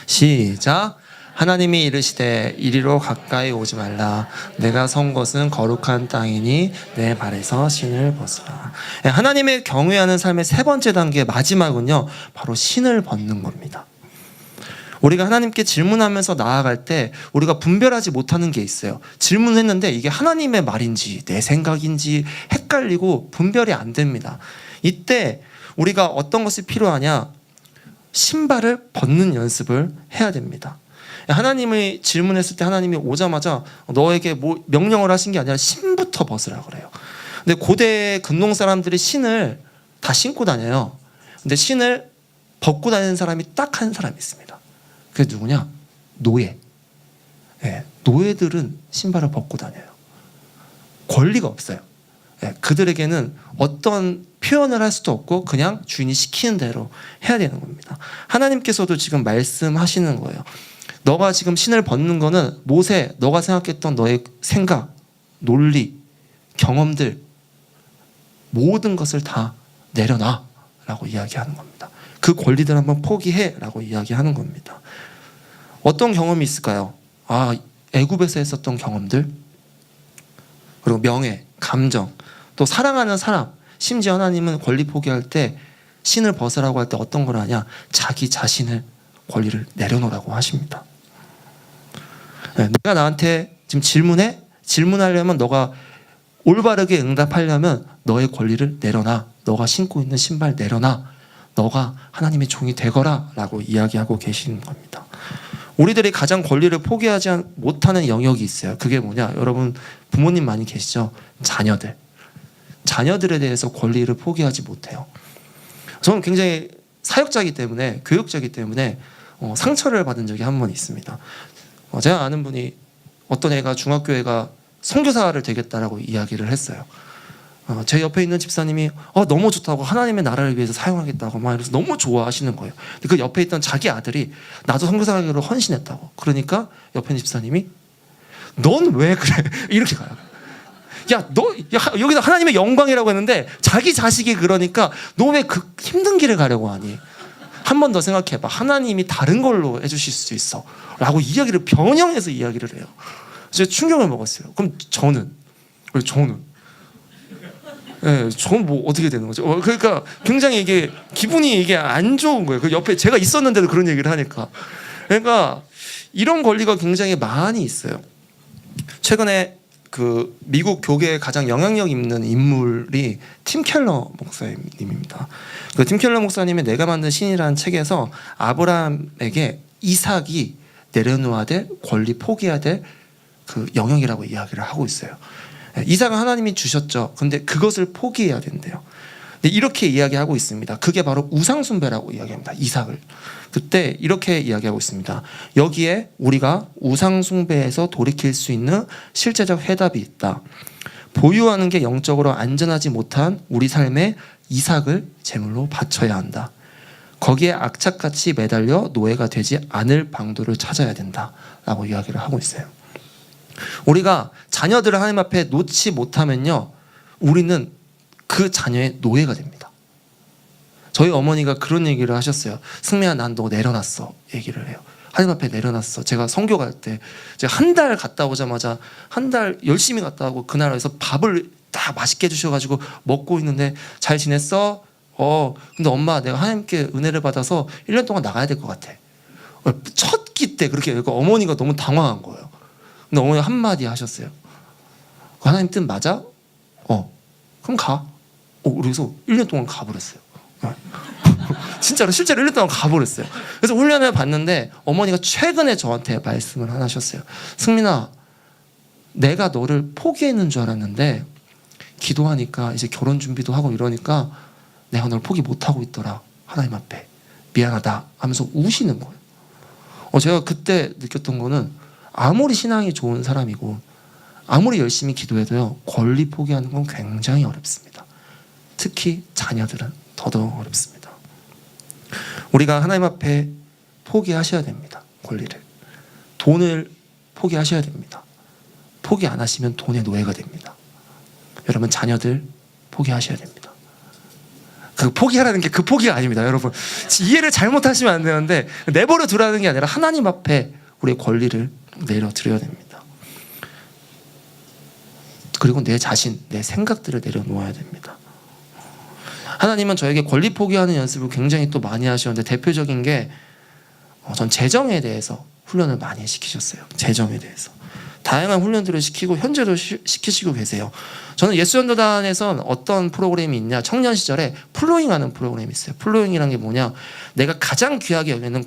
시작. 하나님이 이르시되 이리로 가까이 오지 말라. 내가 선 것은 거룩한 땅이니 내 발에서 신을 벗으라. 하나님의 경외하는 삶의 세 번째 단계, 마지막은요, 바로 신을 벗는 겁니다. 우리가 하나님께 질문하면서 나아갈 때 우리가 분별하지 못하는 게 있어요. 질문했는데 이게 하나님의 말인지 내 생각인지 헷갈리고 분별이 안 됩니다. 이때 우리가 어떤 것이 필요하냐? 신발을 벗는 연습을 해야 됩니다. 하나님이 질문했을 때 하나님이 오자마자 너에게 뭐 명령을 하신 게 아니라 신부터 벗으라 그래요. 근데 고대 근동 사람들이 신을 다 신고 다녀요. 근데 신을 벗고 다니는 사람이 딱 한 사람이 있습니다. 그게 누구냐? 노예. 노예들은 신발을 벗고 다녀요. 권리가 없어요. 그들에게는 어떤 표현을 할 수도 없고 그냥 주인이 시키는 대로 해야 되는 겁니다. 하나님께서도 지금 말씀하시는 거예요. 너가 지금 신을 벗는 거는 모세, 너가 생각했던 너의 생각, 논리, 경험들 모든 것을 다 내려놔 라고 이야기하는 겁니다. 그 권리들 한번 포기해 라고 이야기하는 겁니다. 어떤 경험이 있을까요? 애굽에서 했었던 경험들, 그리고 명예, 감정, 또 사랑하는 사람, 심지어 하나님은 권리 포기할 때 신을 벗으라고 할 때 어떤 걸 하냐? 자기 자신의 권리를 내려놓으라고 하십니다. 내가 나한테 지금 질문하려면 너가 올바르게 응답하려면 너의 권리를 내려놔. 너가 신고 있는 신발 내려놔. 너가 하나님의 종이 되거라 라고 이야기하고 계시는 겁니다. 우리들이 가장 권리를 포기하지 못하는 영역이 있어요. 그게 뭐냐? 여러분 부모님 많이 계시죠? 자녀들에 대해서 권리를 포기하지 못해요. 저는 굉장히 사역자이기 때문에, 교육자이기 때문에 상처를 받은 적이 한 번 있습니다. 제가 아는 분이 어떤 애가 중학교 애가 선교사를 되겠다라고 이야기를 했어요. 제 옆에 있는 집사님이 너무 좋다고 하나님의 나라를 위해서 사용하겠다고 막 이래서 너무 좋아하시는 거예요. 근데 그 옆에 있던 자기 아들이 나도 선교사하기로 헌신했다고. 그러니까 옆에 있는 집사님이 넌 왜 그래? 이렇게 가요. 여기서 하나님의 영광이라고 했는데 자기 자식이 그러니까 너 왜 그 힘든 길을 가려고 하니? 한 번 더 생각해봐. 하나님이 다른 걸로 해주실 수 있어 라고 이야기를 변형해서 이야기를 해요. 제가 충격을 먹었어요. 그럼 저는 뭐 어떻게 되는 거죠? 그러니까 굉장히 이게 기분이 이게 안 좋은 거예요. 그 옆에 제가 있었는데도 그런 얘기를 하니까. 그러니까 이런 권리가 굉장히 많이 있어요. 최근에 그 미국 교계에 가장 영향력 있는 인물이 팀 켈러 목사님입니다. 그 팀 켈러 목사님의 내가 만든 신이라는 책에서 아브라함에게 이삭이 내려놓아야 될 권리, 포기해야 될 그 영역이라고 이야기를 하고 있어요. 이삭은 하나님이 주셨죠. 근데 그것을 포기해야 된대요. 근데 이렇게 이야기하고 있습니다. 그게 바로 우상숭배라고 이야기합니다. 이삭을. 그때 이렇게 이야기하고 있습니다. 여기에 우리가 우상숭배에서 돌이킬 수 있는 실제적 해답이 있다. 보유하는 게 영적으로 안전하지 못한 우리 삶에 이삭을 제물로 바쳐야 한다. 거기에 악착같이 매달려 노예가 되지 않을 방도를 찾아야 된다 라고 이야기를 하고 있어요. 우리가 자녀들을 하나님 앞에 놓지 못하면요, 우리는 그 자녀의 노예가 됩니다. 저희 어머니가 그런 얘기를 하셨어요. 승미야, 난 너 내려놨어 얘기를 해요. 하나님 앞에 내려놨어. 제가 선교 갈 때 제가 한 달 갔다 오자마자 한 달 열심히 갔다 오고 그 나라에서 밥을 다 맛있게 해주셔가지고 먹고 있는데 잘 지냈어? 근데 엄마, 내가 하나님께 은혜를 받아서 1년 동안 나가야 될 것 같아. 첫 끼 때 그렇게. 그러니까 어머니가 너무 당황한 거예요. 근데 어머니 한마디 하셨어요. 하나님 뜻 맞아? 그럼 가. 그래서 1년 동안 가버렸어요. 진짜로 실제로 1년 동안 가버렸어요. 그래서 훈련을 받는데 어머니가 최근에 저한테 말씀을 하나 하셨어요. 승민아, 내가 너를 포기했는 줄 알았는데 기도하니까 이제 결혼 준비도 하고 이러니까 내가 널 포기 못하고 있더라. 하나님 앞에 미안하다 하면서 우시는 거예요. 제가 그때 느꼈던 거는 아무리 신앙이 좋은 사람이고 아무리 열심히 기도해도요, 권리 포기하는 건 굉장히 어렵습니다. 특히 자녀들은 더더욱 어렵습니다. 우리가 하나님 앞에 포기하셔야 됩니다. 권리를. 돈을 포기하셔야 됩니다. 포기 안 하시면 돈의 노예가 됩니다. 여러분, 자녀들 포기하셔야 됩니다. 그 포기하라는 게 그 포기가 아닙니다. 여러분, 이해를 잘못하시면 안 되는데, 내버려 두라는 게 아니라 하나님 앞에 우리의 권리를 내려드려야 됩니다. 그리고 내 자신, 내 생각들을 내려놓아야 됩니다. 하나님은 저에게 권리 포기하는 연습을 굉장히 또 많이 하셨는데, 대표적인 게 전 재정에 대해서 훈련을 많이 시키셨어요. 재정에 대해서 다양한 훈련들을 시키고 현재도 시키시고 계세요. 저는 예수전도단에선 어떤 프로그램이 있냐, 청년 시절에 플로잉하는 프로그램이 있어요. 플로잉이라는 게 뭐냐, 내가 가장 귀하게 여기는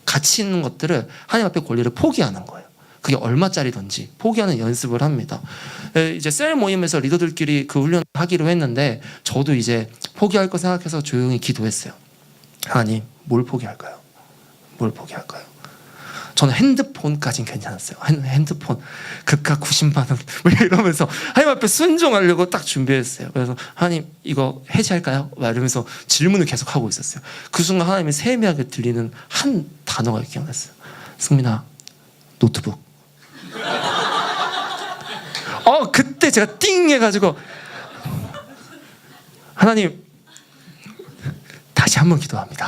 가치 있는 것들을 하나님 앞에 권리를 포기하는 거예요. 그게 얼마짜리든지 포기하는 연습을 합니다. 이제 셀 모임에서 리더들끼리 그 훈련을 하기로 했는데, 저도 이제 포기할 거 생각해서 조용히 기도했어요. 하나님, 뭘 포기할까요? 뭘 포기할까요? 저는 핸드폰까지는 괜찮았어요. 핸드폰 그가 90만 원 이러면서 하나님 앞에 순종하려고 딱 준비했어요. 그래서 하나님, 이거 해지할까요? 이러면서 질문을 계속 하고 있었어요. 그 순간 하나님이 세미하게 들리는 한 단어가 기억났어요. 승민아, 노트북. 그때 제가 띵 해가지고, 하나님, 다시 한번 기도합니다.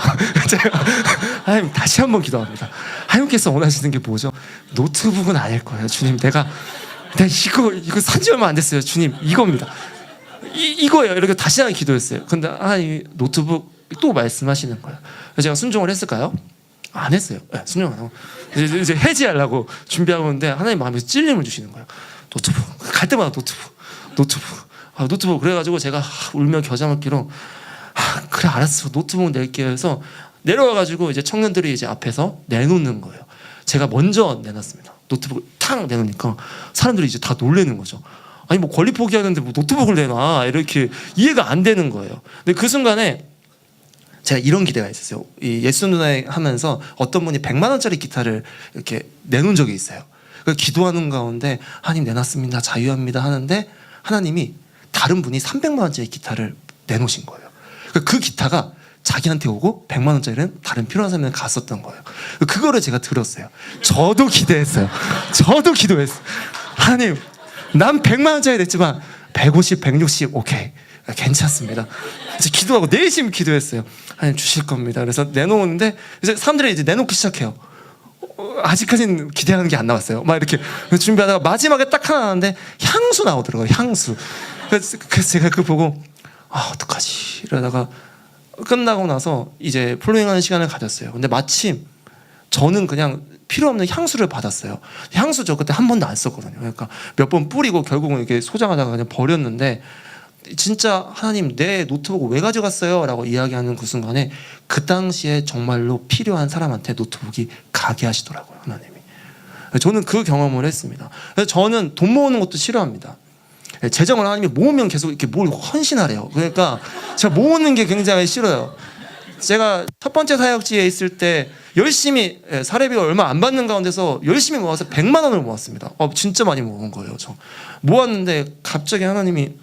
하나님, 다시 한번 기도합니다. 하나님께서 원하시는 게 뭐죠? 노트북은 아닐 거예요. 주님, 내가 이거 산지 얼마 안 됐어요. 주님, 이겁니다. 이거예요. 이렇게 다시 한번 기도했어요. 근데 하나님, 노트북 또 말씀하시는 거예요. 그래서 제가 순종을 했을까요? 안 했어요. 네, 순종 안 하고 이제 해지하려고 준비하고 있는데 하나님 마음에서 찔림을 주시는 거예요. 노트북. 갈 때마다 노트북. 그래가지고 제가 울며 겨자 먹기로, 그래 알았어, 노트북 낼게요 해서 내려와가지고 이제 청년들이 이제 앞에서 내놓는 거예요. 제가 먼저 내놨습니다. 노트북을 탁 내놓으니까 사람들이 이제 다 놀라는 거죠. 아니, 뭐 권리 포기하는데 뭐 노트북을 내놔, 이렇게 이해가 안 되는 거예요. 근데 그 순간에 제가 이런 기대가 있었어요. 이 예수 누나에 하면서 어떤 분이 100만 원짜리 기타를 이렇게 내놓은 적이 있어요. 기도하는 가운데 하나님 내놨습니다, 자유합니다 하는데 하나님이 다른 분이 300만 원짜리 기타를 내놓으신 거예요. 그 기타가 자기한테 오고 100만 원짜리는 다른 필요한 사람한테 갔었던 거예요. 그거를 제가 들었어요. 저도 기대했어요. 저도 기도했어요. 하나님, 난 100만 원짜리 냈지만 150, 160 오케이, 괜찮습니다. 이제 기도하고 내심 기도했어요. 하나님 주실 겁니다. 그래서 내놓는데 이제 사람들이 이제 내놓기 시작해요. 아직까지는 기대하는 게 안 나왔어요. 막 이렇게 준비하다가 마지막에 딱 하나 나왔는데 향수 나오더라고요. 향수. 그래서 제가 그거 보고 어떡하지 이러다가 끝나고 나서 이제 플로잉하는 시간을 가졌어요. 근데 마침 저는 그냥 필요 없는 향수를 받았어요. 향수 저 그때 한 번도 안 썼거든요. 그러니까 몇 번 뿌리고 결국은 이렇게 소장하다가 그냥 버렸는데, 진짜 하나님 내 노트북 왜 가져갔어요? 라고 이야기하는 그 순간에 그 당시에 정말로 필요한 사람한테 노트북이 가게 하시더라고요, 하나님이. 저는 그 경험을 했습니다. 그래서 저는 돈 모으는 것도 싫어합니다. 재정을 하나님이 모으면 계속 이렇게 뭘 헌신하래요. 그러니까 제가 모으는 게 굉장히 싫어요. 제가 첫 번째 사역지에 있을 때 열심히 사례비가 얼마 안 받는 가운데서 열심히 모아서 100만 원을 모았습니다. 진짜 많이 모은 거예요. 저 모았는데 갑자기 하나님이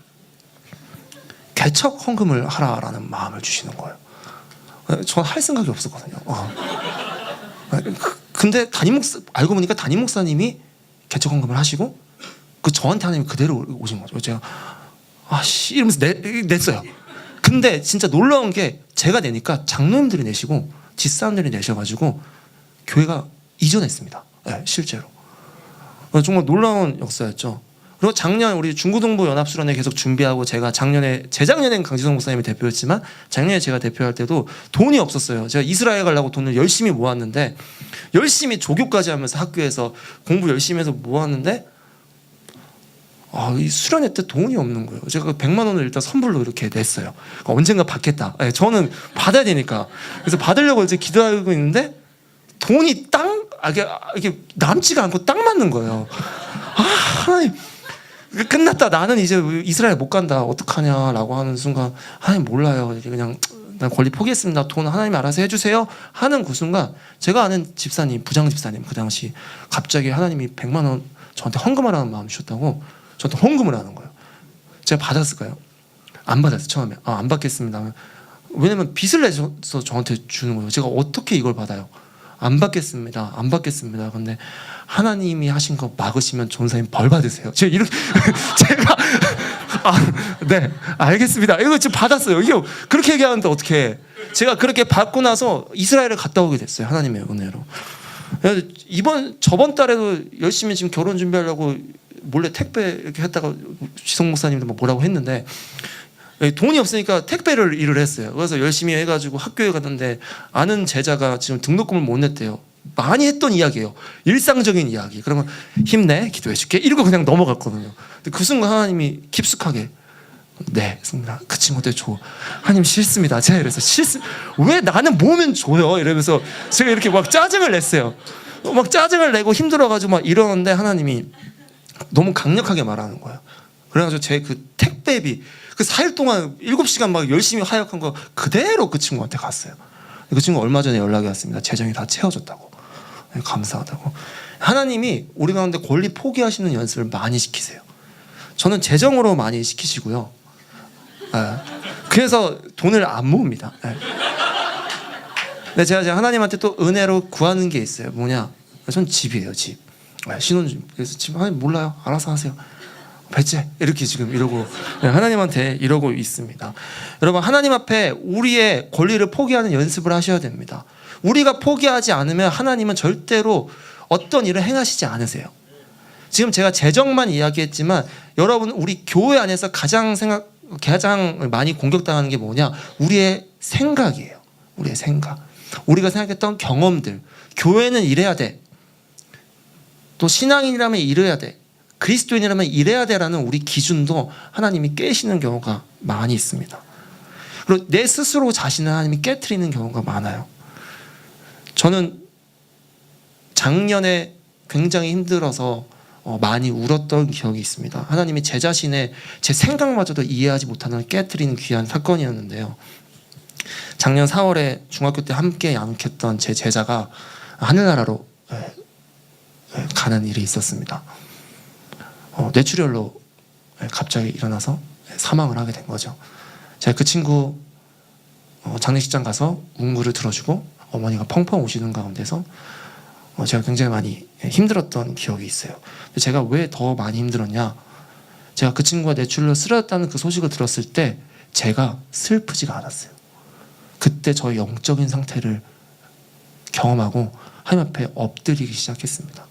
개척 헌금을 하라라는 마음을 주시는 거예요. 전 할 생각이 없었거든요. 근데 알고 보니까 담임 목사님이 개척 헌금을 하시고 저한테 하나님 그대로 오신 거죠. 제가 이러면서 냈어요. 근데 진짜 놀라운 게 제가 내니까 장로님들이 내시고 집사람들이 내셔가지고 교회가 이전했습니다. 네, 실제로. 정말 놀라운 역사였죠. 그리고 작년 우리 중고등부 연합수련회 계속 준비하고 제가 재작년엔 강지성 목사님이 대표였지만 작년에 제가 대표할 때도 돈이 없었어요. 제가 이스라엘 가려고 돈을 열심히 모았는데, 열심히 조교까지 하면서 학교에서 공부 열심히 해서 모았는데 이 수련회 때 돈이 없는 거예요. 제가 100만 원을 일단 선불로 이렇게 냈어요. 언젠가 받겠다. 저는 받아야 되니까. 그래서 받으려고 이제 기도하고 있는데 돈이 이게 남지가 않고 딱 맞는 거예요. 하나님, 끝났다. 나는 이제 이스라엘 못 간다. 어떡하냐라고 하는 순간 하나님 몰라요. 그냥 난 권리 포기했습니다. 돈 하나님 알아서 해주세요 하는 그 순간 제가 아는 집사님, 부장 집사님 그 당시 갑자기 하나님이 100만 원 저한테 헌금하라는 마음 주셨다고 저한테 헌금을 하는 거예요. 제가 받았을까요? 안 받았어요. 처음에 안 받겠습니다. 왜냐면 빚을 내서 저한테 주는 거예요. 제가 어떻게 이걸 받아요? 안 받겠습니다. 안 받겠습니다. 근데 하나님이 하신 거 막으시면 전사님 벌 받으세요. 제가 이렇게 제가 네, 알겠습니다. 이거 지금 받았어요. 이게 그렇게 얘기하는데 어떻게? 제가 그렇게 받고 나서 이스라엘을 갔다 오게 됐어요. 하나님의 은혜로. 저번 달에도 열심히 지금 결혼 준비하려고 몰래 택배 이렇게 했다가 지성 목사님도 뭐라고 했는데 돈이 없으니까 택배를 일을 했어요. 그래서 열심히 해가지고 학교에 갔는데 아는 제자가 지금 등록금을 못 냈대요. 많이 했던 이야기예요. 일상적인 이야기. 그러면 힘내, 기도해줄게 이러고 그냥 넘어갔거든요. 근데 그 순간 하나님이 깊숙하게 네, 했습니다. 그 친구들 줘. 하나님 싫습니다. 제가 이래서 왜 나는 모으면 줘요? 이러면서 제가 이렇게 막 짜증을 냈어요. 막 짜증을 내고 힘들어가지고 막 이러는데 하나님이 너무 강력하게 말하는 거예요. 그래가지고 제 그 택배비 그 4일 동안 7시간 막 열심히 하역한 거 그대로 그 친구한테 갔어요. 그 친구 얼마 전에 연락이 왔습니다. 재정이 다 채워졌다고. 감사하다고. 하나님이 우리 가운데 권리 포기하시는 연습을 많이 시키세요. 저는 재정으로 많이 시키시고요. 그래서 돈을 안 모읍니다. 근데 제가 하나님한테 또 은혜로 구하는 게 있어요. 뭐냐? 전 집이에요. 집. 신혼집. 그래서 집 하나님 몰라요. 알아서 하세요. 배째 이렇게 지금 이러고 하나님한테 이러고 있습니다. 여러분, 하나님 앞에 우리의 권리를 포기하는 연습을 하셔야 됩니다. 우리가 포기하지 않으면 하나님은 절대로 어떤 일을 행하시지 않으세요. 지금 제가 재정만 이야기했지만 여러분, 우리 교회 안에서 가장 많이 공격당하는 게 뭐냐? 우리의 생각이에요. 우리의 생각. 우리가 생각했던 경험들. 교회는 이래야 돼. 또 신앙인이라면 이래야 돼. 그리스도인이라면 이래야 돼라는 우리 기준도 하나님이 깨시는 경우가 많이 있습니다. 그리고 내 스스로 자신을 하나님이 깨트리는 경우가 많아요. 저는 작년에 굉장히 힘들어서 많이 울었던 기억이 있습니다. 하나님이 제 자신의 제 생각마저도 이해하지 못하는 깨트리는 귀한 사건이었는데요. 작년 4월에 중학교 때 함께 양육했던 제 제자가 하늘나라로 가는 일이 있었습니다. 뇌출혈로 갑자기 일어나서 사망을 하게 된 거죠. 제가 그 친구 장례식장 가서 운구를 들어주고 어머니가 펑펑 우시는 가운데서 제가 굉장히 많이 힘들었던 기억이 있어요. 근데 제가 왜 더 많이 힘들었냐? 제가 그 친구가 뇌출혈로 쓰러졌다는 그 소식을 들었을 때 제가 슬프지가 않았어요. 그때 저의 영적인 상태를 경험하고 하나님 앞에 엎드리기 시작했습니다.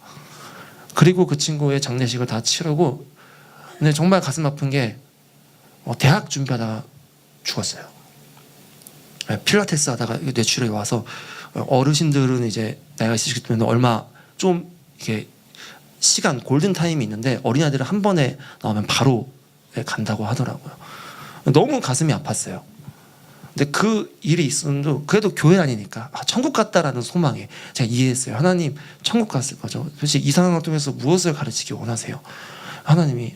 그리고 그 친구의 장례식을 다 치르고, 근데 정말 가슴 아픈 게 대학 준비하다가 죽었어요. 필라테스 하다가 뇌출혈이 와서, 어르신들은 이제 나이가 있으시기 때문에 얼마 좀 이렇게 시간 골든 타임이 있는데 어린아이들은 한 번에 나오면 바로 간다고 하더라고요. 너무 가슴이 아팠어요. 근데 그 일이 있었는데 그래도 교회 다니니까 천국 갔다라는 소망에 제가 이해했어요. 하나님 천국 갔을 거죠. 도대체 이 상황을 통해서 무엇을 가르치기 원하세요? 하나님이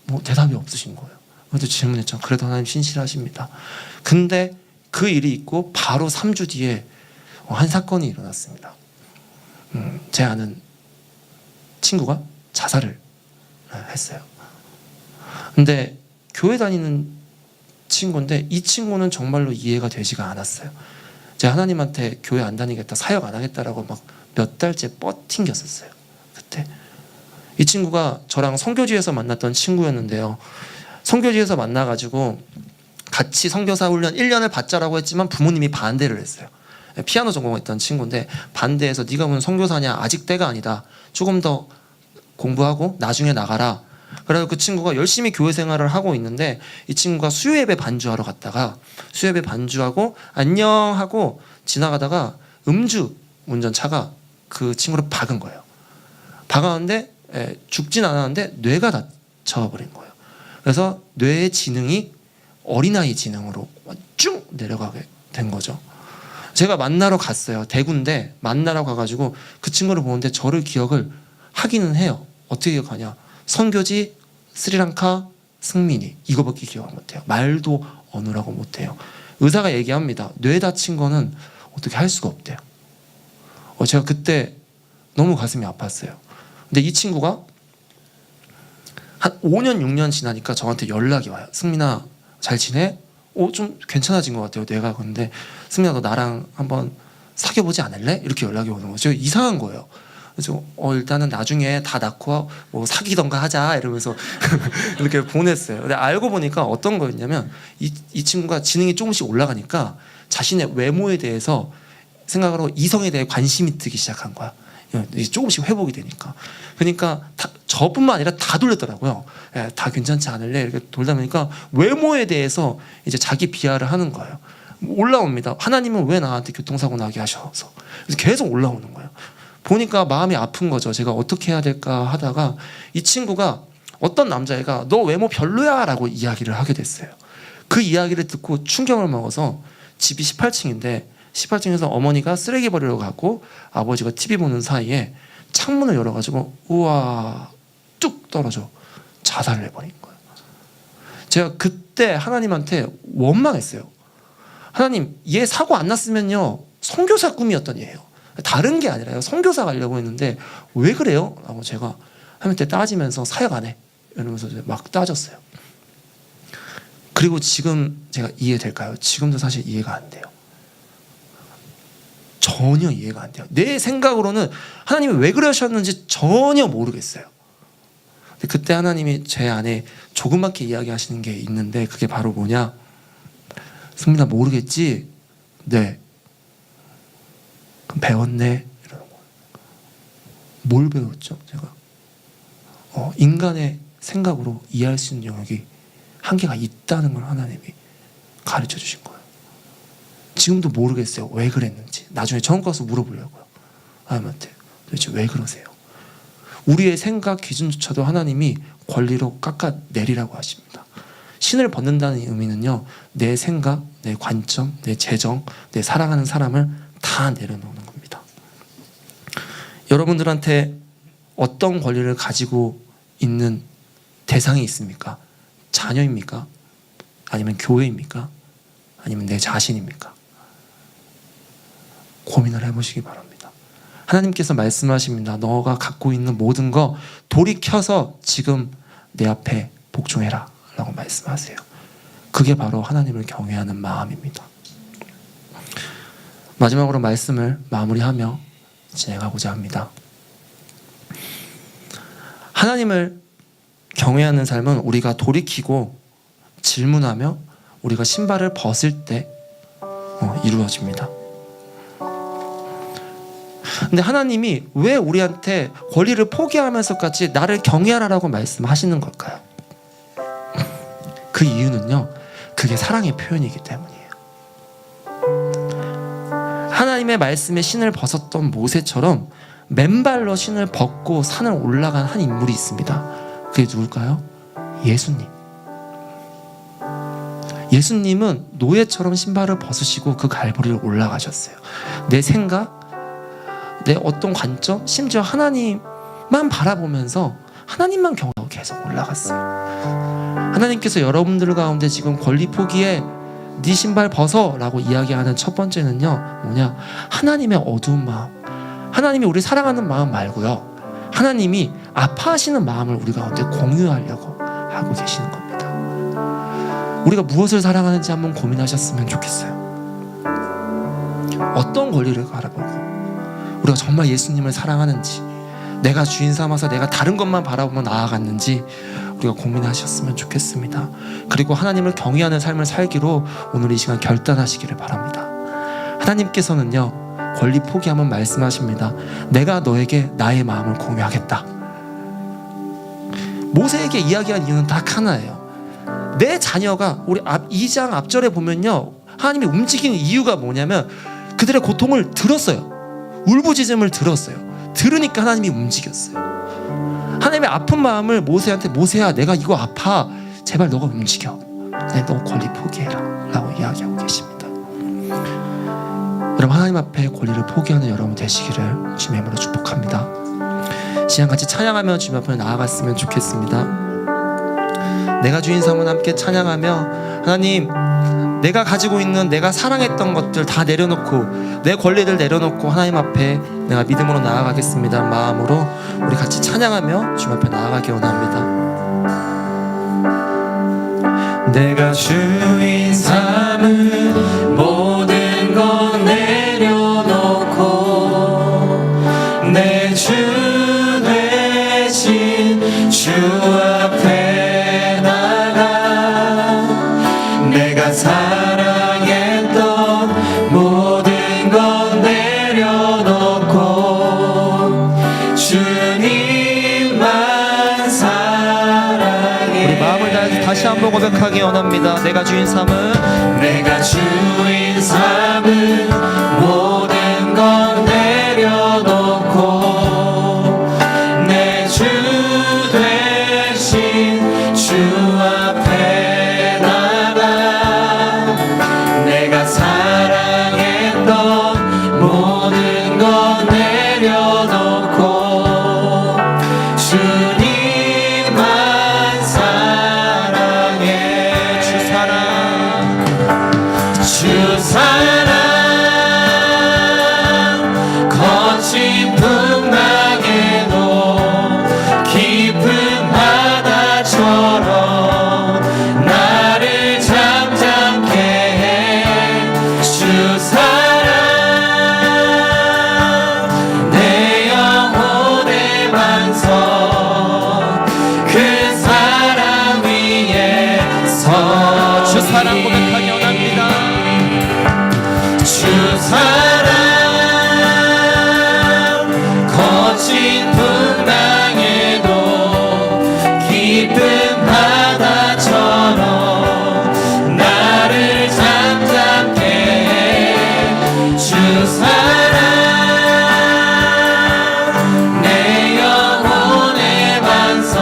뭐 대답이 없으신 거예요. 그래도 질문했죠. 그래도 하나님 신실하십니다. 근데 그 일이 있고 바로 3주 뒤에 한 사건이 일어났습니다. 제 아는 친구가 자살을 했어요. 근데 교회 다니는 친구인데 이 친구는 정말로 이해가 되지가 않았어요. 제가 하나님한테 교회 안 다니겠다, 사역 안 하겠다라고 막 몇 달째 뻗팅겼었어요. 그때 이 친구가 저랑 선교지에서 만났던 친구였는데요. 선교지에서 만나가지고 같이 선교사 훈련 1년을 받자라고 했지만 부모님이 반대를 했어요. 피아노 전공했던 친구인데 반대해서 네가 무슨 선교사냐, 아직 때가 아니다, 조금 더 공부하고 나중에 나가라. 그래서 그 친구가 열심히 교회 생활을 하고 있는데 이 친구가 수요예배 반주하러 갔다가 수요예배 반주하고 안녕 하고 지나가다가 음주 운전차가 그 친구를 박은 거예요. 박았는데 죽진 않았는데 뇌가 다쳐버린 거예요. 그래서 뇌의 지능이 어린아이 지능으로 쭉 내려가게 된 거죠. 제가 만나러 갔어요. 대구인데 만나러 가가지고 그 친구를 보는데 저를 기억을 하기는 해요. 어떻게 기억하냐? 선교지, 스리랑카, 승민이, 이거밖에 기억을 못해요. 말도 어느라고 못해요. 의사가 얘기합니다. 뇌 다친 거는 어떻게 할 수가 없대요. 제가 그때 너무 가슴이 아팠어요. 근데 이 친구가 한 5년 6년 지나니까 저한테 연락이 와요. 승민아 잘 지내? 좀 괜찮아진 것 같아요. 내가. 근데 승민아 너 나랑 한번 사귀어보지 않을래? 이렇게 연락이 오는 거죠. 이상한 거예요. 그래서 일단은 나중에 다 낳고 뭐 사귀던가 하자 이러면서 이렇게 보냈어요. 근데 알고 보니까 어떤 거였냐면 이 친구가 지능이 조금씩 올라가니까 자신의 외모에 대해서 생각으로 이성에 대해 관심이 들기 시작한 거야. 조금씩 회복이 되니까. 그러니까 저뿐만 아니라 다 돌렸더라고요. 다 괜찮지 않을래? 이렇게 돌다 보니까 외모에 대해서 이제 자기 비하를 하는 거예요. 올라옵니다. 하나님은 왜 나한테 교통사고 나게 하셔서. 그래서 계속 올라오는 거예요. 보니까 마음이 아픈 거죠. 제가 어떻게 해야 될까 하다가 이 친구가 어떤 남자애가 너 외모 별로야 라고 이야기를 하게 됐어요. 그 이야기를 듣고 충격을 먹어서 집이 18층인데 18층에서 어머니가 쓰레기 버리러 가고 아버지가 TV 보는 사이에 창문을 열어가지고 우와 뚝 떨어져 자살을 해버린 거예요. 제가 그때 하나님한테 원망했어요. 하나님 얘 사고 안 났으면요 선교사 꿈이었던 얘예요. 다른 게 아니라요. 선교사 가려고 했는데 왜 그래요? 라고 제가 하나님한테 따지면서 사역 안 해 이러면서 막 따졌어요. 그리고 지금 제가 이해될까요? 지금도 사실 이해가 안 돼요. 전혀 이해가 안 돼요. 내 생각으로는 하나님이 왜 그러셨는지 전혀 모르겠어요. 근데 그때 하나님이 제 안에 조그맣게 이야기하시는 게 있는데 그게 바로 뭐냐? 승민아 모르겠지? 네. 그럼 배웠네? 이러는 거예요. 뭘 배웠죠? 제가 인간의 생각으로 이해할 수 있는 영역이 한계가 있다는 걸 하나님이 가르쳐 주신 거예요. 지금도 모르겠어요. 왜 그랬는지. 나중에 처음 가서 물어보려고요. 하나님한테 도대체 왜 그러세요? 우리의 생각 기준조차도 하나님이 권리로 깎아내리라고 하십니다. 신을 벗는다는 의미는요. 내 생각, 내 관점, 내 재정, 내 사랑하는 사람을 다 내려놓는 겁니다. 여러분들한테 어떤 권리를 가지고 있는 대상이 있습니까? 자녀입니까? 아니면 교회입니까? 아니면 내 자신입니까? 고민을 해보시기 바랍니다. 하나님께서 말씀하십니다. 너가 갖고 있는 모든 거 돌이켜서 지금 내 앞에 복종해라 라고 말씀하세요. 그게 바로 하나님을 경외하는 마음입니다. 마지막으로 말씀을 마무리하며 진행하고자 합니다. 하나님을 경외하는 삶은 우리가 돌이키고 질문하며 우리가 신발을 벗을 때 이루어집니다. 근데 하나님이 왜 우리한테 권리를 포기하면서까지 나를 경외하라고 말씀하시는 걸까요? 그 이유는요, 그게 사랑의 표현이기 때문이에요. 하나님의 말씀에 신을 벗었던 모세처럼 맨발로 신을 벗고 산을 올라간 한 인물이 있습니다. 그게 누굴까요? 예수님. 예수님은 노예처럼 신발을 벗으시고 그 갈보리를 올라가셨어요. 내 생각, 내 어떤 관점, 심지어 하나님만 바라보면서 하나님만 경외하고 계속 올라갔어요. 하나님께서 여러분들 가운데 지금 권리 포기에 네 신발 벗어 라고 이야기하는 첫 번째는요, 뭐냐, 하나님의 어두운 마음, 하나님이 우리 사랑하는 마음 말고요, 하나님이 아파하시는 마음을 우리 가운데 공유하려고 하고 계시는 겁니다. 우리가 무엇을 사랑하는지 한번 고민하셨으면 좋겠어요. 어떤 권리를 바라보고 우리가 정말 예수님을 사랑하는지, 내가 주인 삼아서 내가 다른 것만 바라보며 나아갔는지 우리가 고민하셨으면 좋겠습니다. 그리고 하나님을 경외하는 삶을 살기로 오늘 이 시간 결단하시기를 바랍니다. 하나님께서는요, 권리 포기하면 말씀하십니다. 내가 너에게 나의 마음을 공유하겠다. 모세에게 이야기한 이유는 딱 하나예요. 내 자녀가, 우리 2장 앞절에 보면요, 하나님이 움직이는 이유가 뭐냐면 그들의 고통을 들었어요. 울부짖음을 들었어요. 들으니까 하나님이 움직였어요. 하나님의 아픈 마음을 모세한테, 모세야 내가 이거 아파, 제발 너가 움직여, 너 권리 포기해라 라고 이야기하고 계십니다. 여러분, 하나님 앞에 권리를 포기하는 여러분 되시기를 주님의 이름으로 축복합니다. 시간 같이 찬양하며 주님 앞에 나아갔으면 좋겠습니다. 내가 주인 삼은 함께 찬양하며, 하나님, 내가 가지고 있는, 내가 사랑했던 것들 다 내려놓고, 내 권리들 내려놓고 하나님 앞에 내가 믿음으로 나아가겠습니다 마음으로 우리 같이 찬양하며 주님 앞에 나아가기 원합니다. 내가 주인 삼은 모든 건 내려놓고 내 주 되신 주 앞에 나가, 내가 사랑했던 모든 건 내려놓고 주님만 사랑해. 우리 마음을 다해서 다시 한번 고백하기 원합니다. 내가 주인 삼은, 내가 주인 삼은 모든 건 내려놓고 내 주 되신 주 앞에 나가, 내가 사랑했던 모든 건 내려놓고 주님만 사랑해. 주 사랑, 주 사랑 거친 풍랑에도 깊은 바다처럼 나를 잠잠케 해. 주 사랑 내 영혼의 반석, 그 사랑 위에 서. 주 사랑 고백하기 원합니다. 주 사랑 거친 풍랑에도 깊은 바다처럼 나를 잠잠케 해. 주 사랑 내 영혼의 반석,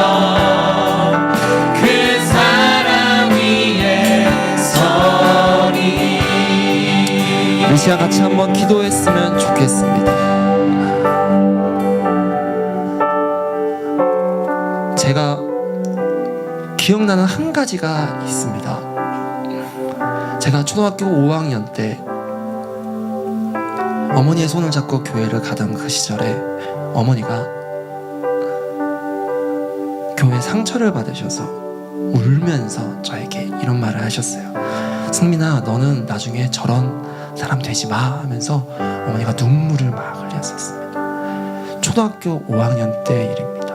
그 사랑 위에 서리. 이 시간 같이 한번 기도했으면 좋겠습니다. 제가 기억나는 한 가지가 있습니다. 제가 초등학교 5학년 때 어머니의 손을 잡고 교회를 가던 그 시절에 어머니가 교회 상처를 받으셔서 울면서 저에게 이런 말을 하셨어요. 승민아, 너는 나중에 저런 사람 되지 마 하면서 어머니가 눈물을 막 흘렸었습니다. 초등학교 5학년 때 일입니다.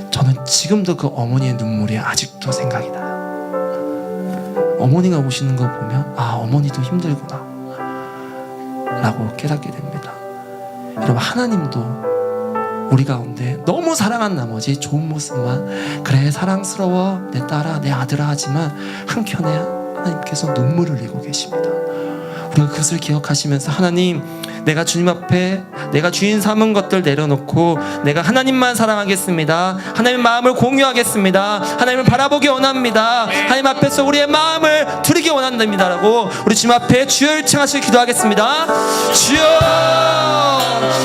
저는 지금도 그 어머니의 눈물이 아직도 생각이 나요. 어머니가 오시는 거 보면 어머니도 힘들구나 라고 깨닫게 됩니다. 여러분, 하나님도 우리 가운데 너무 사랑한 나머지 좋은 모습만 그래 사랑스러워 내 딸아 내 아들아 하지만 한켠에 하나님께서 눈물을 흘리고 계십니다. 우리가 그것을 기억하시면서 하나님, 내가 주님 앞에 내가 주인 삼은 것들 내려놓고 내가 하나님만 사랑하겠습니다. 하나님 마음을 공유하겠습니다. 하나님을 바라보기 원합니다. 하나님 앞에서 우리의 마음을 드리기 원한답니다 라고 우리 주님 앞에 주여 요청하시길 기도하겠습니다. 주여,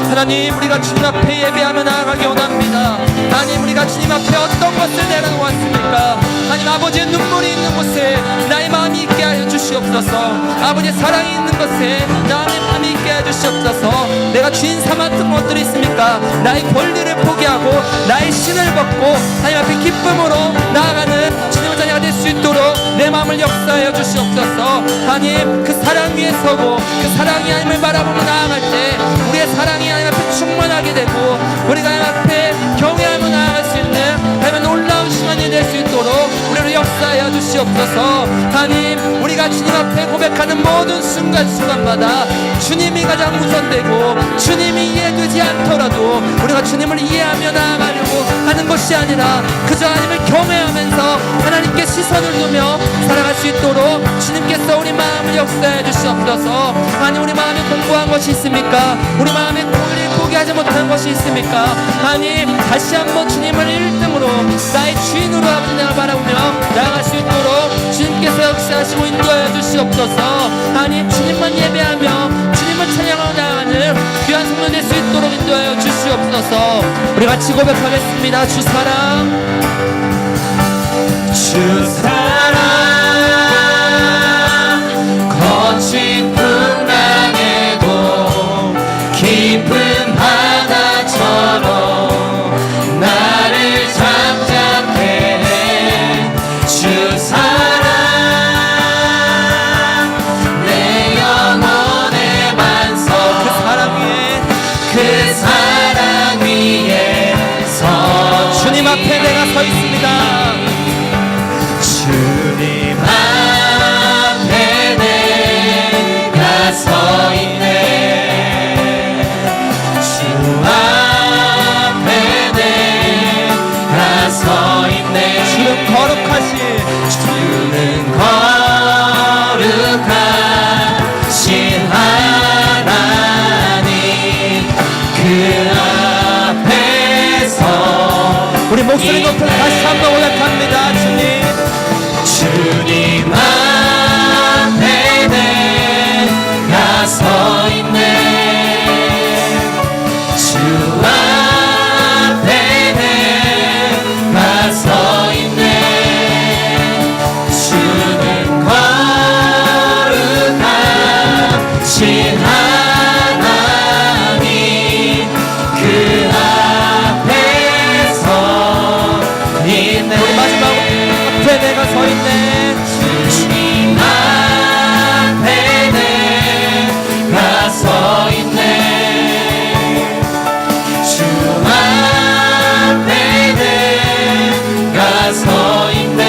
하나님, 우리가 주님 앞에 예배하며 나아가기 원합니다. 하나님, 우리가 주님 앞에 어떤 것을 내려놓았습니까? 하나님, 아버지의 눈물이 있는 곳에 나의 마음이 있게 하여 주시옵소서. 아버지의 사랑이 있는 곳에 나의 마음이 있게 하여 주시옵소서. 내가 주인 삼았던 것들이 있습니까? 나의 권리를 포기하고 나의 신을 벗고 하나님 앞에 기쁨으로 나아가는 주님의 자녀가 될 수 있도록 내 마음을 역사하여 주시옵소서. 하나님, 그 사랑 위에 서고 그 사랑이 하나님을 바라보며 나아갈 때 우리의 사랑이 하나님 앞에 충만하게 되고 우리가 하나님 앞에 경외하며 나아갈 수 있는 하나님의 놀라운 시간이 될 수 있도록 우리를 역사하여 주시옵소서. 하나님, 우리가 주님 앞에 고백하는 모든 순간순간마다 주님이 가장 우선되고 주님이 이해되지 않더라도 우리가 주님을 이해하며 나아가려고 하는 것이 아니라 그저 하나님을 경외하면서 하나님께 시선을 두며 살아갈 수 있도록 주님께서 우리 마음을 역사해 주시옵소서. 하나님, 우리 마음에 공부한 것이 있습니까? 우리 마음에 권리를 포기하지 못한 것이 있습니까? 하나님, 다시 한번 주님을 1등으로 나의 주인으로 아버지 나를 바라보며 나아갈 수 있도록 주님께서 역사하시고 인도하여 주시옵소서. 하나님, 주님만 예배하며 주님을 찬양하며 나아가는 귀한 성도 될 수 있도록 인도하여 주시옵소서. 우리 같이 고백하겠습니다. 주 사랑, 주 사랑, 거친 풍랑에도 깊은 바다처럼 나를 잠잠케 해. 주 사랑, 내 영혼의 반석, 그 사랑 위에 서 주님 앞에 내가 서 있습니다. 주님 앞에 내가 서 있네. 주 앞에 내가 서 있네. 주는 거룩하신 주는 거룩하신 하나님, 그 앞에서 우리 목소리 높여 다시 한번 고백합니다. 주님 앞에 내가 서 있네. 주 앞에 내가 서 있네. 주는 거룩하신 하나님, 그 앞에서 있네. 우리 마지막 앞에 내가 서 있네. 주님 앞에 내가 서 있네. 주 앞에 내가 서 있네.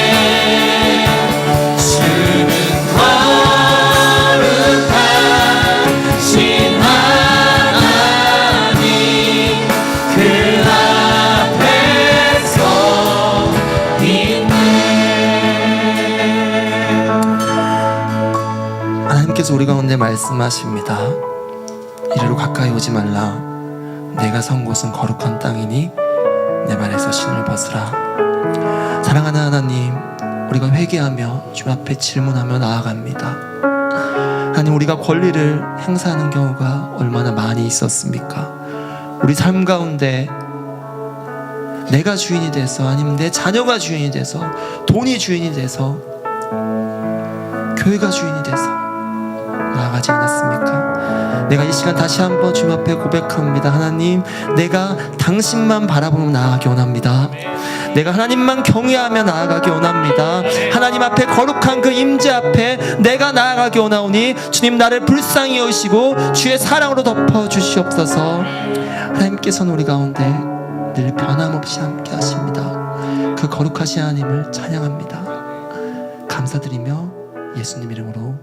주는 거룩하신 하나님, 그 앞에서 있네. 하나님께서 우리 가운데 말씀하십니다. 이리로 가까이 오지 말라. 내가 선 곳은 거룩한 땅이니 내 발에서 신을 벗으라. 사랑하는 하나님, 우리가 회개하며 주 앞에 질문하며 나아갑니다. 하나님, 우리가 권리를 행사하는 경우가 얼마나 많이 있었습니까? 우리 삶 가운데 내가 주인이 돼서, 아니면 내 자녀가 주인이 돼서, 돈이 주인이 돼서, 교회가 주인이 돼서 나아가지 하지 않았습니까? 내가 이 시간 다시 한번 주님 앞에 고백합니다. 하나님, 내가 당신만 바라보며 나아가기 원합니다. 내가 하나님만 경외하며 나아가기 원합니다. 하나님 앞에 거룩한 그 임재 앞에 내가 나아가기 원하오니 주님 나를 불쌍히 여기시고 주의 사랑으로 덮어주시옵소서. 하나님께서는 우리 가운데 늘 변함없이 함께 하십니다. 그 거룩하신 하나님을 찬양합니다. 감사드리며 예수님 이름으로